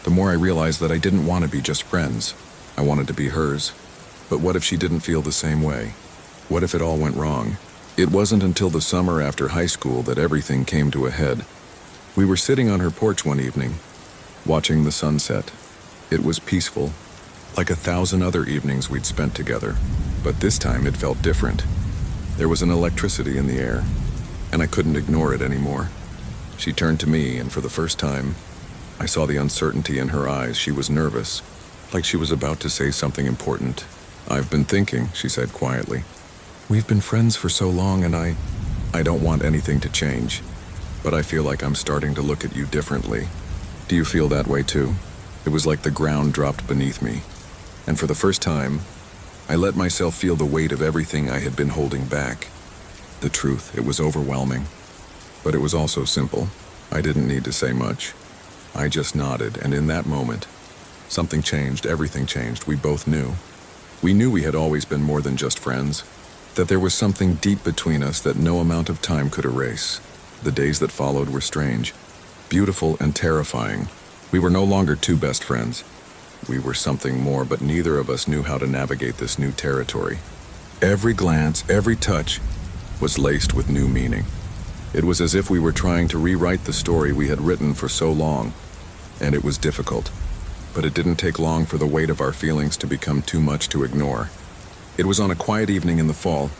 the more I realized that I didn't want to be just friends. I wanted to be hers. But what if she didn't feel the same way? What if it all went wrong? It wasn't until the summer after high school that everything came to a head. We were sitting on her porch one evening, watching the sunset. It was peaceful, like 1,000 other evenings we'd spent together, but this time it felt different. There was an electricity in the air, and I couldn't ignore it anymore. She turned to me, and for the first time, I saw the uncertainty in her eyes. She was nervous, like she was about to say something important. "I've been thinking," she said quietly. "We've been friends for so long, and I don't want anything to change, but I feel like I'm starting to look at you differently. Do you feel that way too?" It was like the ground dropped beneath me, and for the first time, I let myself feel the weight of everything I had been holding back. The truth, it was overwhelming, but it was also simple. I didn't need to say much. I just nodded, and in that moment, something changed, everything changed. We both knew. We knew we had always been more than just friends, that there was something deep between us that no amount of time could erase. The days that followed were strange, beautiful, and terrifying. We were no longer two best friends. We were something more, but neither of us knew how to navigate this new territory. Every glance, every touch, was laced with new meaning. It was as if we were trying to rewrite the story we had written for so long, and it was difficult. But it didn't take long for the weight of our feelings to become too much to ignore. It was on a quiet evening in the fall,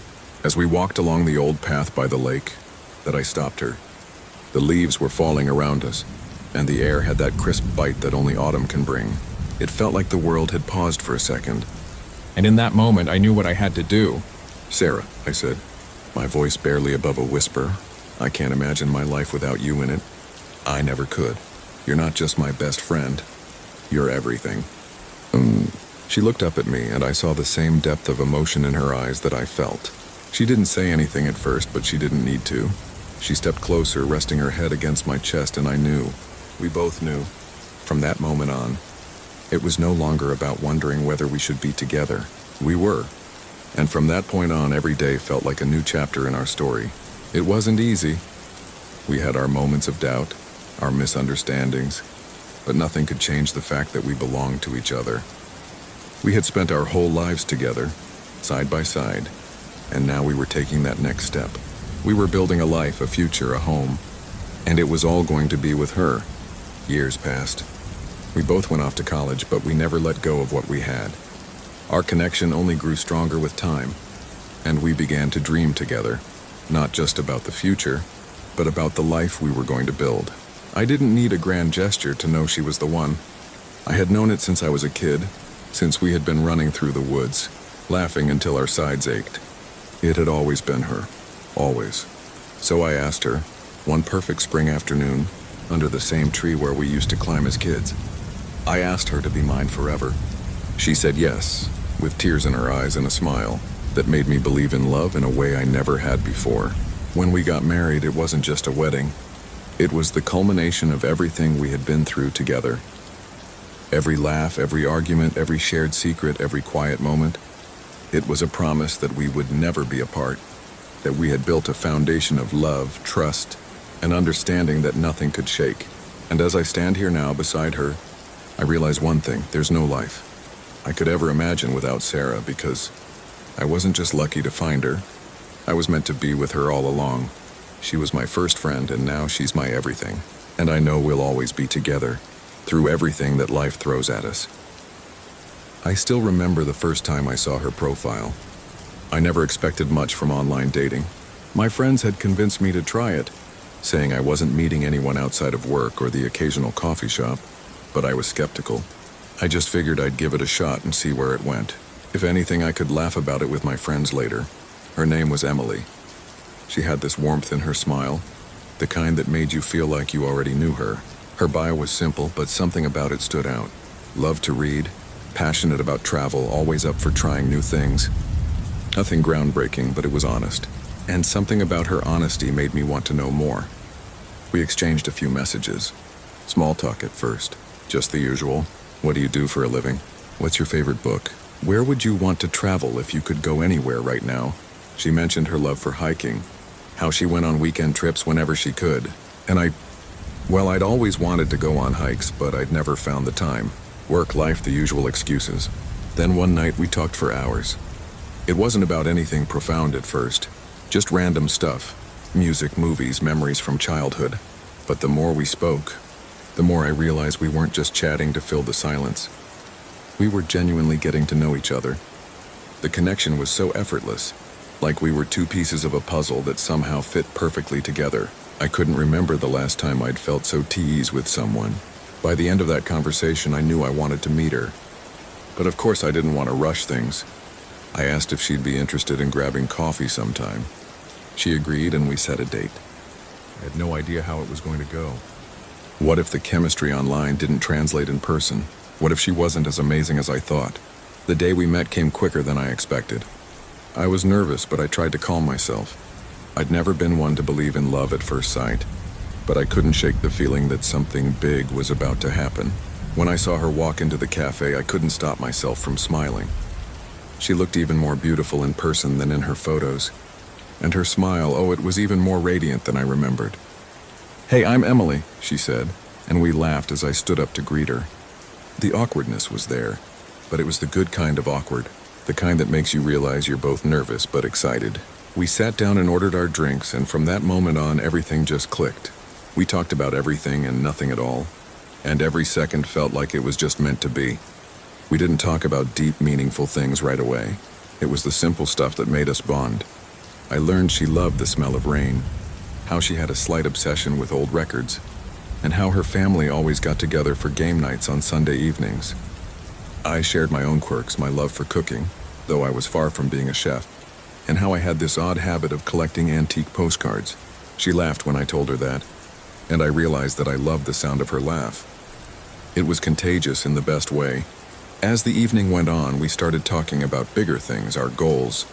as we walked along the old path by the lake, that I stopped her. The leaves were falling around us, and the air had that crisp bite that only autumn can bring. It felt like the world had paused for a second. And in that moment, I knew what I had to do. "Sarah," I said, my voice barely above a whisper, "I can't imagine my life without you in it. I never could. You're not just my best friend. You're everything." She looked up at me, and I saw the same depth of emotion in her eyes that I felt. She didn't say anything at first, but she didn't need to. She stepped closer, resting her head against my chest, and I knew. We both knew. From that moment on, it was no longer about wondering whether we should be together. We were. And from that point on, every day felt like a new chapter in our story. It wasn't easy. We had our moments of doubt, our misunderstandings, but nothing could change the fact that we belonged to each other. We had spent our whole lives together, side by side, and now we were taking that next step. We were building a life, a future, a home, and it was all going to be with her. Years passed. We both went off to college, but we never let go of what we had. Our connection only grew stronger with time, and we began to dream together, not just about the future, but about the life we were going to build. I didn't need a grand gesture to know she was the one. I had known it since I was a kid, since we had been running through the woods, laughing until our sides ached. It had always been her, always. So I asked her, one perfect spring afternoon, under the same tree where we used to climb as kids. I asked her to be mine forever. She said yes, with tears in her eyes and a smile that made me believe in love in a way I never had before. When we got married, it wasn't just a wedding. It was the culmination of everything we had been through together. Every laugh, every argument, every shared secret, every quiet moment. It was a promise that we would never be apart, that we had built a foundation of love, trust, and understanding that nothing could shake. And as I stand here now beside her, I realize one thing: there's no life I could ever imagine without Sarah, because I wasn't just lucky to find her. I was meant to be with her all along. She was my first friend, and now she's my everything. And I know we'll always be together, through everything that life throws at us. I still remember the first time I saw her profile. I never expected much from online dating. My friends had convinced me to try it, saying I wasn't meeting anyone outside of work or the occasional coffee shop, but I was skeptical. I just figured I'd give it a shot and see where it went. If anything, I could laugh about it with my friends later. Her name was Emily. She had this warmth in her smile, the kind that made you feel like you already knew her. Her bio was simple, but something about it stood out. Loved to read, passionate about travel, always up for trying new things. Nothing groundbreaking, but it was honest. And something about her honesty made me want to know more. We exchanged a few messages. Small talk at first, just the usual. What do you do for a living? What's your favorite book? Where would you want to travel if you could go anywhere right now? She mentioned her love for hiking, how she went on weekend trips whenever she could. And I'd always wanted to go on hikes, but I'd never found the time. Work, life, the usual excuses. Then one night we talked for hours. It wasn't about anything profound at first, just random stuff. Music, movies, memories from childhood. But the more we spoke, the more I realized we weren't just chatting to fill the silence. We were genuinely getting to know each other. The connection was so effortless, like we were two pieces of a puzzle that somehow fit perfectly together. I couldn't remember the last time I'd felt so at ease with someone. By the end of that conversation, I knew I wanted to meet her. But of course I didn't want to rush things. I asked if she'd be interested in grabbing coffee sometime. She agreed and we set a date. I had no idea how it was going to go. What if the chemistry online didn't translate in person? What if she wasn't as amazing as I thought? The day we met came quicker than I expected. I was nervous, but I tried to calm myself. I'd never been one to believe in love at first sight, but I couldn't shake the feeling that something big was about to happen. When I saw her walk into the cafe, I couldn't stop myself from smiling. She looked even more beautiful in person than in her photos. And her smile, oh, it was even more radiant than I remembered. "Hey, I'm Emily," she said, and we laughed as I stood up to greet her. The awkwardness was there, but it was the good kind of awkward, the kind that makes you realize you're both nervous but excited. We sat down and ordered our drinks, and from that moment on, everything just clicked. We talked about everything and nothing at all, and every second felt like it was just meant to be. We didn't talk about deep, meaningful things right away. It was the simple stuff that made us bond. I learned she loved the smell of rain, how she had a slight obsession with old records, and how her family always got together for game nights on Sunday evenings. I shared my own quirks, my love for cooking, though I was far from being a chef, and how I had this odd habit of collecting antique postcards. She laughed when I told her that, and I realized that I loved the sound of her laugh. It was contagious in the best way. As the evening went on, we started talking about bigger things, our goals,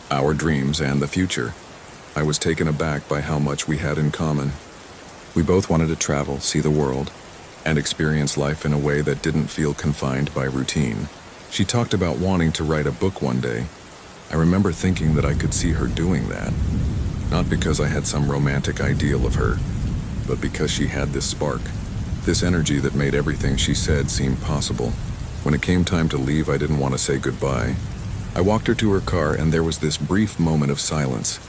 our dreams, and the future. I was taken aback by how much we had in common. We both wanted to travel, see the world, and experience life in a way that didn't feel confined by routine. She talked about wanting to write a book one day. I remember thinking that I could see her doing that, not because I had some romantic ideal of her, but because she had this spark, this energy that made everything she said seem possible. When it came time to leave, I didn't want to say goodbye. I walked her to her car, and there was this brief moment of silence.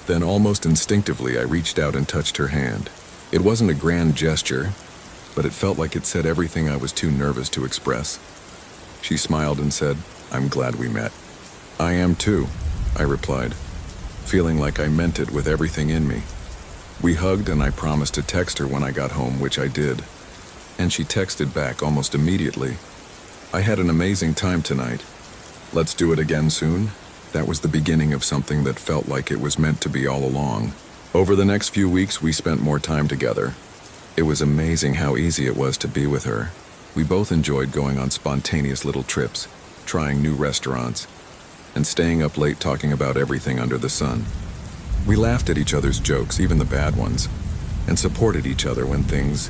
Then, almost instinctively, I reached out and touched her hand. It wasn't a grand gesture, but it felt like it said everything I was too nervous to express. She smiled and said, "I'm glad we met." "I am too," I replied, feeling like I meant it with everything in me. We hugged, and I promised to text her when I got home, which I did. And she texted back almost immediately. "I had an amazing time tonight. Let's do it again soon." That was the beginning of something that felt like it was meant to be all along. Over the next few weeks, we spent more time together. It was amazing how easy it was to be with her. We both enjoyed going on spontaneous little trips, trying new restaurants, and staying up late talking about everything under the sun. We laughed at each other's jokes, even the bad ones, and supported each other when things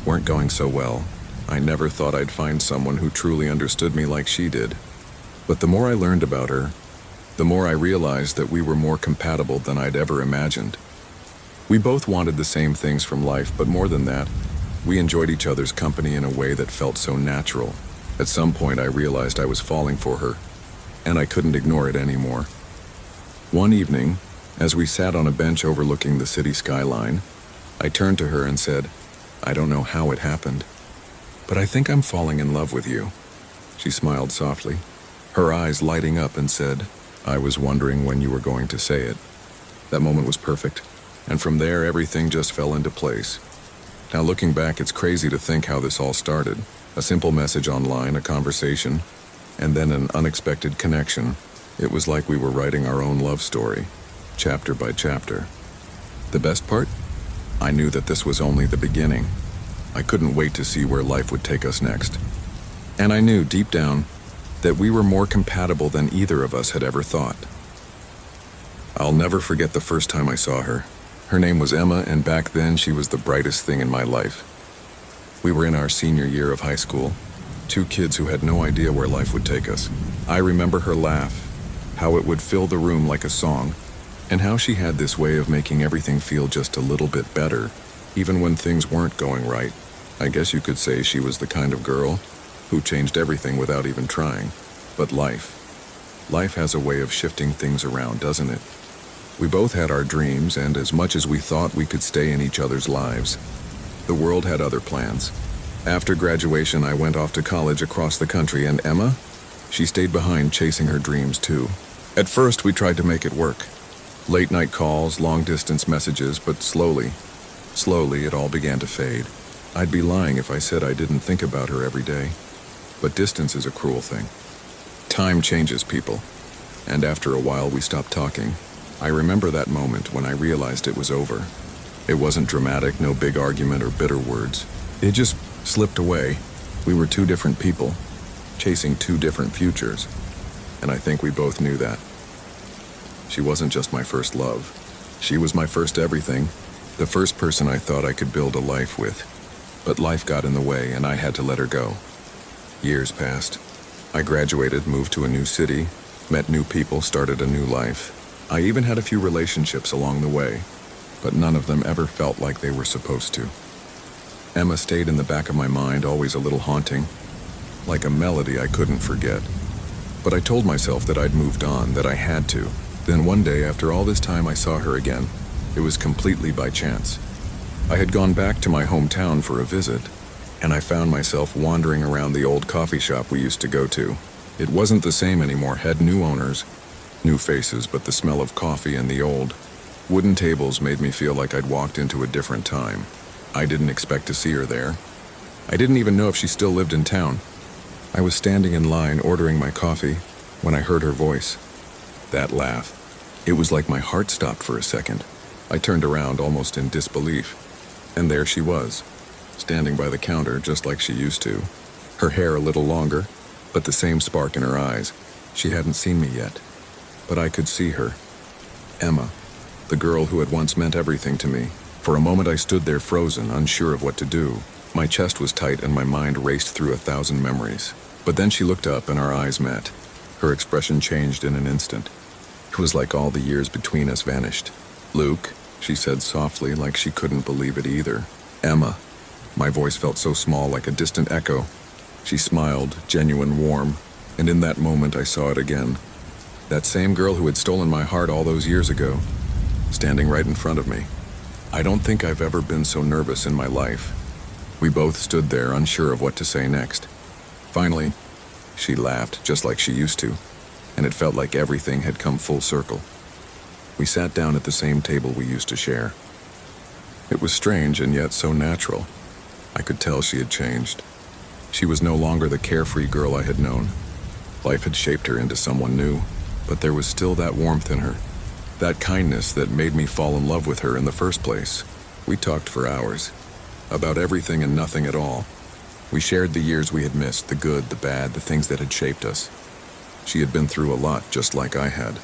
weren't going so well. I never thought I'd find someone who truly understood me like she did. But the more I learned about her, the more I realized that we were more compatible than I'd ever imagined. We both wanted the same things from life, but more than that, we enjoyed each other's company in a way that felt so natural. At some point, I realized I was falling for her, and I couldn't ignore it anymore. One evening, as we sat on a bench overlooking the city skyline, I turned to her and said, "I don't know how it happened, but I think I'm falling in love with you." She smiled softly, her eyes lighting up, and said, "I was wondering when you were going to say it." That moment was perfect, and from there everything just fell into place. Now looking back, it's crazy to think how this all started. A simple message online, a conversation, and then an unexpected connection. It was like we were writing our own love story, chapter by chapter. The best part? I knew that this was only the beginning. I couldn't wait to see where life would take us next. And I knew, deep down, that we were more compatible than either of us had ever thought. I'll never forget the first time I saw her. Her name was Emma, and back then she was the brightest thing in my life. We were in our senior year of high school, two kids who had no idea where life would take us. I remember her laugh, how it would fill the room like a song, and how she had this way of making everything feel just a little bit better, even when things weren't going right. I guess you could say she was the kind of girl who changed everything without even trying. But life has a way of shifting things around, doesn't it? We both had our dreams, and as much as we thought we could stay in each other's lives, the world had other plans. After graduation, I went off to college across the country, and Emma, she stayed behind chasing her dreams too. At first, we tried to make it work. Late night calls, long distance messages, but slowly it all began to fade. I'd be lying if I said I didn't think about her every day. But distance is a cruel thing. Time changes people. And after a while, we stopped talking. I remember that moment when I realized it was over. It wasn't dramatic, no big argument or bitter words. It just slipped away. We were two different people, chasing two different futures. And I think we both knew that. She wasn't just my first love. She was my first everything, the first person I thought I could build a life with. But life got in the way, and I had to let her go. Years passed. I graduated, moved to a new city, met new people, started a new life. I even had a few relationships along the way, but none of them ever felt like they were supposed to. Emma stayed in the back of my mind, always a little haunting, like a melody I couldn't forget. But I told myself that I'd moved on, that I had to. Then one day, after all this time, I saw her again. It was completely by chance. I had gone back to my hometown for a visit, and I found myself wandering around the old coffee shop we used to go to. It wasn't the same anymore, had new owners, new faces, but the smell of coffee and the old wooden tables made me feel like I'd walked into a different time. I didn't expect to see her there. I didn't even know if she still lived in town. I was standing in line ordering my coffee when I heard her voice. That laugh. It was like my heart stopped for a second. I turned around almost in disbelief. And there she was, standing by the counter just like she used to. Her hair a little longer, but the same spark in her eyes. She hadn't seen me yet, but I could see her. Emma, the girl who had once meant everything to me. For a moment I stood there frozen, unsure of what to do. My chest was tight and my mind raced through 1,000 memories. But then she looked up and our eyes met. Her expression changed in an instant. It was like all the years between us vanished. "Luke," she said softly, like she couldn't believe it either. "Emma." My voice felt so small, like a distant echo. She smiled, genuine, warm, and in that moment I saw it again. That same girl who had stolen my heart all those years ago, standing right in front of me. I don't think I've ever been so nervous in my life. We both stood there, unsure of what to say next. Finally, she laughed, just like she used to, and it felt like everything had come full circle. We sat down at the same table we used to share. It was strange and yet so natural. I could tell she had changed. She was no longer the carefree girl I had known. Life had shaped her into someone new, but there was still that warmth in her, that kindness that made me fall in love with her in the first place. We talked for hours, about everything and nothing at all. We shared the years we had missed, the good, the bad, the things that had shaped us. She had been through a lot, just like I had.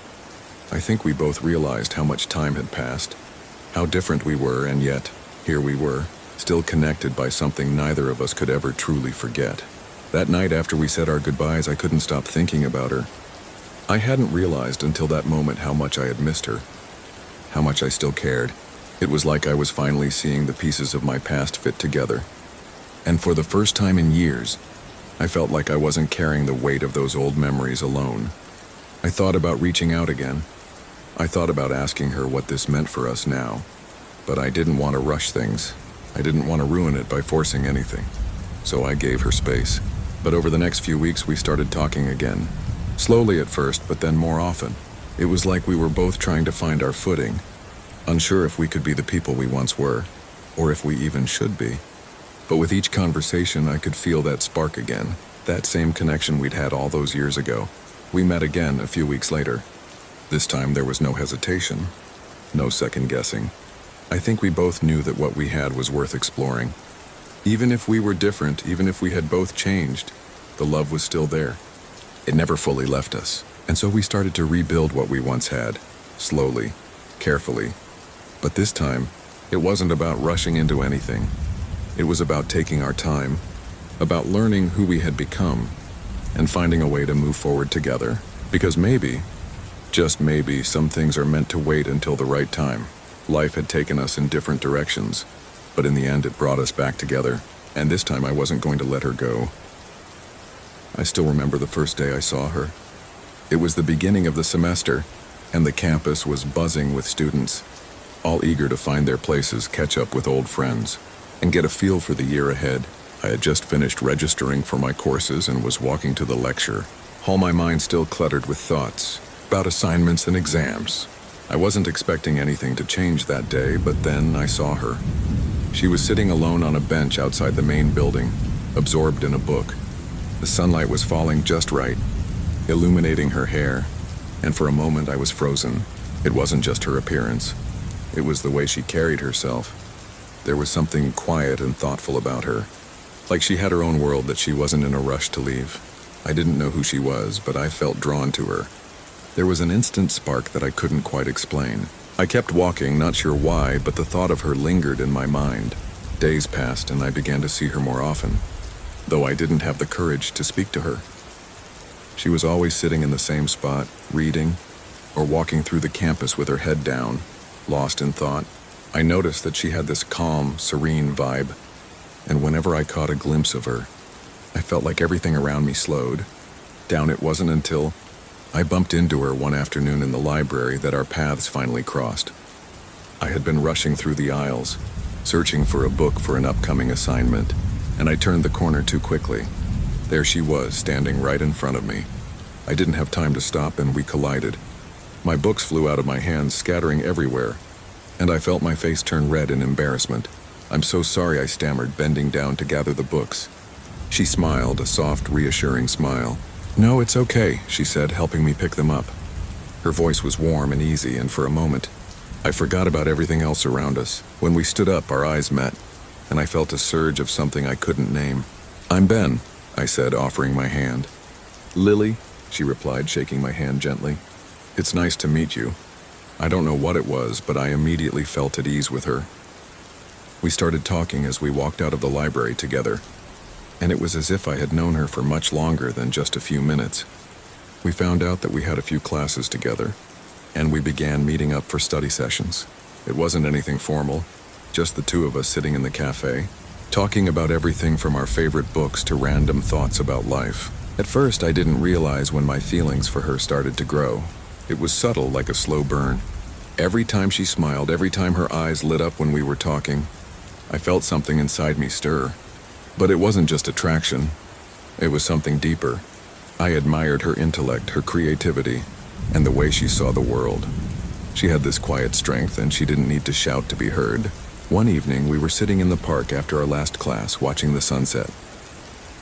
I think we both realized how much time had passed, how different we were, and yet, here we were, still connected by something neither of us could ever truly forget. That night after we said our goodbyes, I couldn't stop thinking about her. I hadn't realized until that moment how much I had missed her, how much I still cared. It was like I was finally seeing the pieces of my past fit together. And for the first time in years, I felt like I wasn't carrying the weight of those old memories alone. I thought about reaching out again. I thought about asking her what this meant for us now. But I didn't want to rush things. I didn't want to ruin it by forcing anything. So I gave her space. But over the next few weeks, we started talking again. Slowly at first, but then more often. It was like we were both trying to find our footing, unsure if we could be the people we once were, or if we even should be. But with each conversation, I could feel that spark again, that same connection we'd had all those years ago. We met again a few weeks later. This time there was no hesitation, no second guessing. I think we both knew that what we had was worth exploring. Even if we were different, even if we had both changed, the love was still there. It never fully left us. And so we started to rebuild what we once had, slowly, carefully. But this time, it wasn't about rushing into anything. It was about taking our time, about learning who we had become, and finding a way to move forward together. Because maybe, just maybe, some things are meant to wait until the right time. Life had taken us in different directions, but in the end it brought us back together, and this time I wasn't going to let her go. I still remember the first day I saw her. It was the beginning of the semester, and the campus was buzzing with students, all eager to find their places, catch up with old friends, and get a feel for the year ahead. I had just finished registering for my courses and was walking to the lecture, all my mind still cluttered with thoughts about assignments and exams. I wasn't expecting anything to change that day, but then I saw her. She was sitting alone on a bench outside the main building, absorbed in a book. The sunlight was falling just right, illuminating her hair, and for a moment I was frozen. It wasn't just her appearance. It was the way she carried herself. There was something quiet and thoughtful about her, like she had her own world that she wasn't in a rush to leave. I didn't know who she was, but I felt drawn to her. There was an instant spark that I couldn't quite explain. I kept walking, not sure why, but the thought of her lingered in my mind. Days passed and I began to see her more often, though I didn't have the courage to speak to her. She was always sitting in the same spot, reading, or walking through the campus with her head down, lost in thought. I noticed that she had this calm, serene vibe, and whenever I caught a glimpse of her, I felt like everything around me slowed down. It wasn't until I bumped into her one afternoon in the library that our paths finally crossed. I had been rushing through the aisles, searching for a book for an upcoming assignment, and I turned the corner too quickly. There she was, standing right in front of me. I didn't have time to stop and we collided. My books flew out of my hands, scattering everywhere, and I felt my face turn red in embarrassment. "I'm so sorry," I stammered, bending down to gather the books. She smiled, a soft, reassuring smile. "No, it's okay," she said, helping me pick them up. Her voice was warm and easy, and for a moment, I forgot about everything else around us. When we stood up, our eyes met, and I felt a surge of something I couldn't name. "I'm Ben," I said, offering my hand. "Lily," she replied, shaking my hand gently. "It's nice to meet you." I don't know what it was, but I immediately felt at ease with her. We started talking as we walked out of the library together, and it was as if I had known her for much longer than just a few minutes. We found out that we had a few classes together, and we began meeting up for study sessions. It wasn't anything formal, just the two of us sitting in the cafe, talking about everything from our favorite books to random thoughts about life. At first, I didn't realize when my feelings for her started to grow. It was subtle, like a slow burn. Every time she smiled, every time her eyes lit up when we were talking, I felt something inside me stir. But it wasn't just attraction. It was something deeper. I admired her intellect, her creativity, and the way she saw the world. She had this quiet strength, and she didn't need to shout to be heard. One evening, we were sitting in the park after our last class, watching the sunset.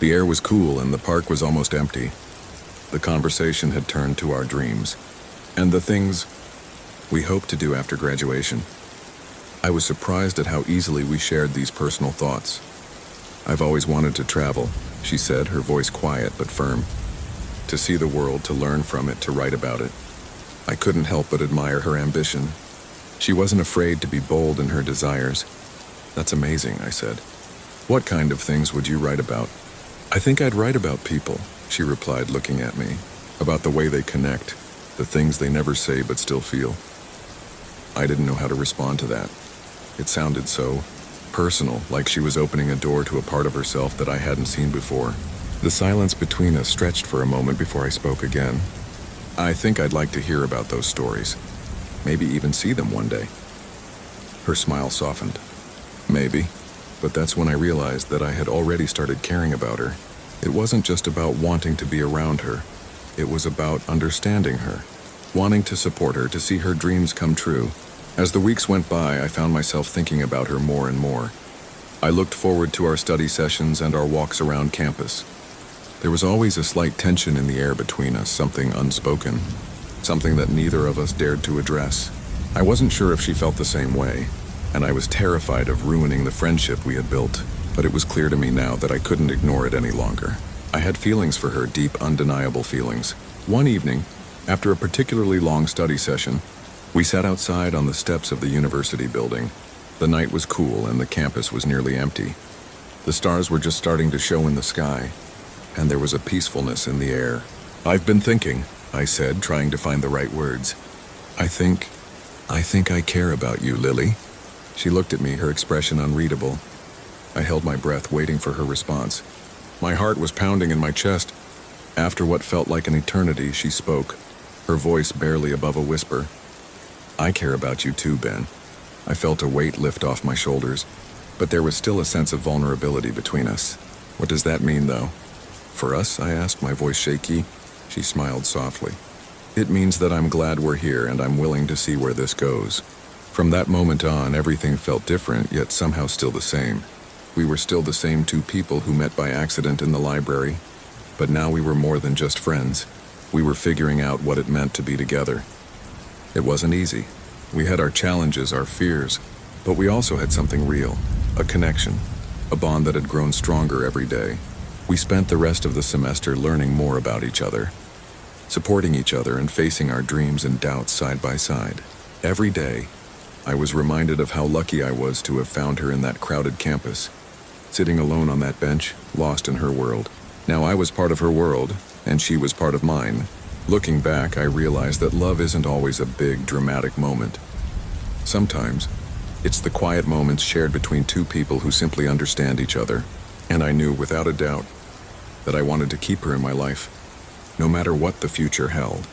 The air was cool, and the park was almost empty. The conversation had turned to our dreams, and the things we hoped to do after graduation. I was surprised at how easily we shared these personal thoughts. "I've always wanted to travel," she said, her voice quiet but firm. "To see the world, to learn from it, to write about it." I couldn't help but admire her ambition. She wasn't afraid to be bold in her desires. "That's amazing," I said. "What kind of things would you write about?" "I think I'd write about people," she replied, looking at me. "About the way they connect, the things they never say but still feel." I didn't know how to respond to that. It sounded so personal, like she was opening a door to a part of herself that I hadn't seen before. The silence between us stretched for a moment before I spoke again. "I think I'd like to hear about those stories. Maybe even see them one day." Her smile softened. "Maybe." But that's when I realized that I had already started caring about her. It wasn't just about wanting to be around her. It was about understanding her, wanting to support her, to see her dreams come true. As the weeks went by, I found myself thinking about her more and more. I looked forward to our study sessions and our walks around campus. There was always a slight tension in the air between us, something unspoken, something that neither of us dared to address. I wasn't sure if she felt the same way, and I was terrified of ruining the friendship we had built, but it was clear to me now that I couldn't ignore it any longer. I had feelings for her, deep, undeniable feelings. One evening, after a particularly long study session, we sat outside on the steps of the university building. The night was cool and the campus was nearly empty. The stars were just starting to show in the sky, and there was a peacefulness in the air. "I've been thinking," I said, trying to find the right words. I think I care about you, Lily." She looked at me, her expression unreadable. I held my breath, waiting for her response. My heart was pounding in my chest. After what felt like an eternity, she spoke, her voice barely above a whisper. "I care about you too, Ben." I felt a weight lift off my shoulders, but there was still a sense of vulnerability between us. What does that mean, though? For us, I asked, my voice shaky. She smiled softly. It means that I'm glad we're here and I'm willing to see where this goes. From that moment on, everything felt different, yet somehow still the same. We were still the same two people who met by accident in the library, but now we were more than just friends. We were figuring out what it meant to be together. It wasn't easy. We had our challenges, our fears, but we also had something real, a connection, a bond that had grown stronger every day. We spent the rest of the semester learning more about each other, supporting each other and facing our dreams and doubts side by side. Every day, I was reminded of how lucky I was to have found her in that crowded campus, sitting alone on that bench, lost in her world. Now I was part of her world, and she was part of mine. Looking back, I realized that love isn't always a big, dramatic moment. Sometimes, it's the quiet moments shared between two people who simply understand each other. And I knew without a doubt that I wanted to keep her in my life, no matter what the future held.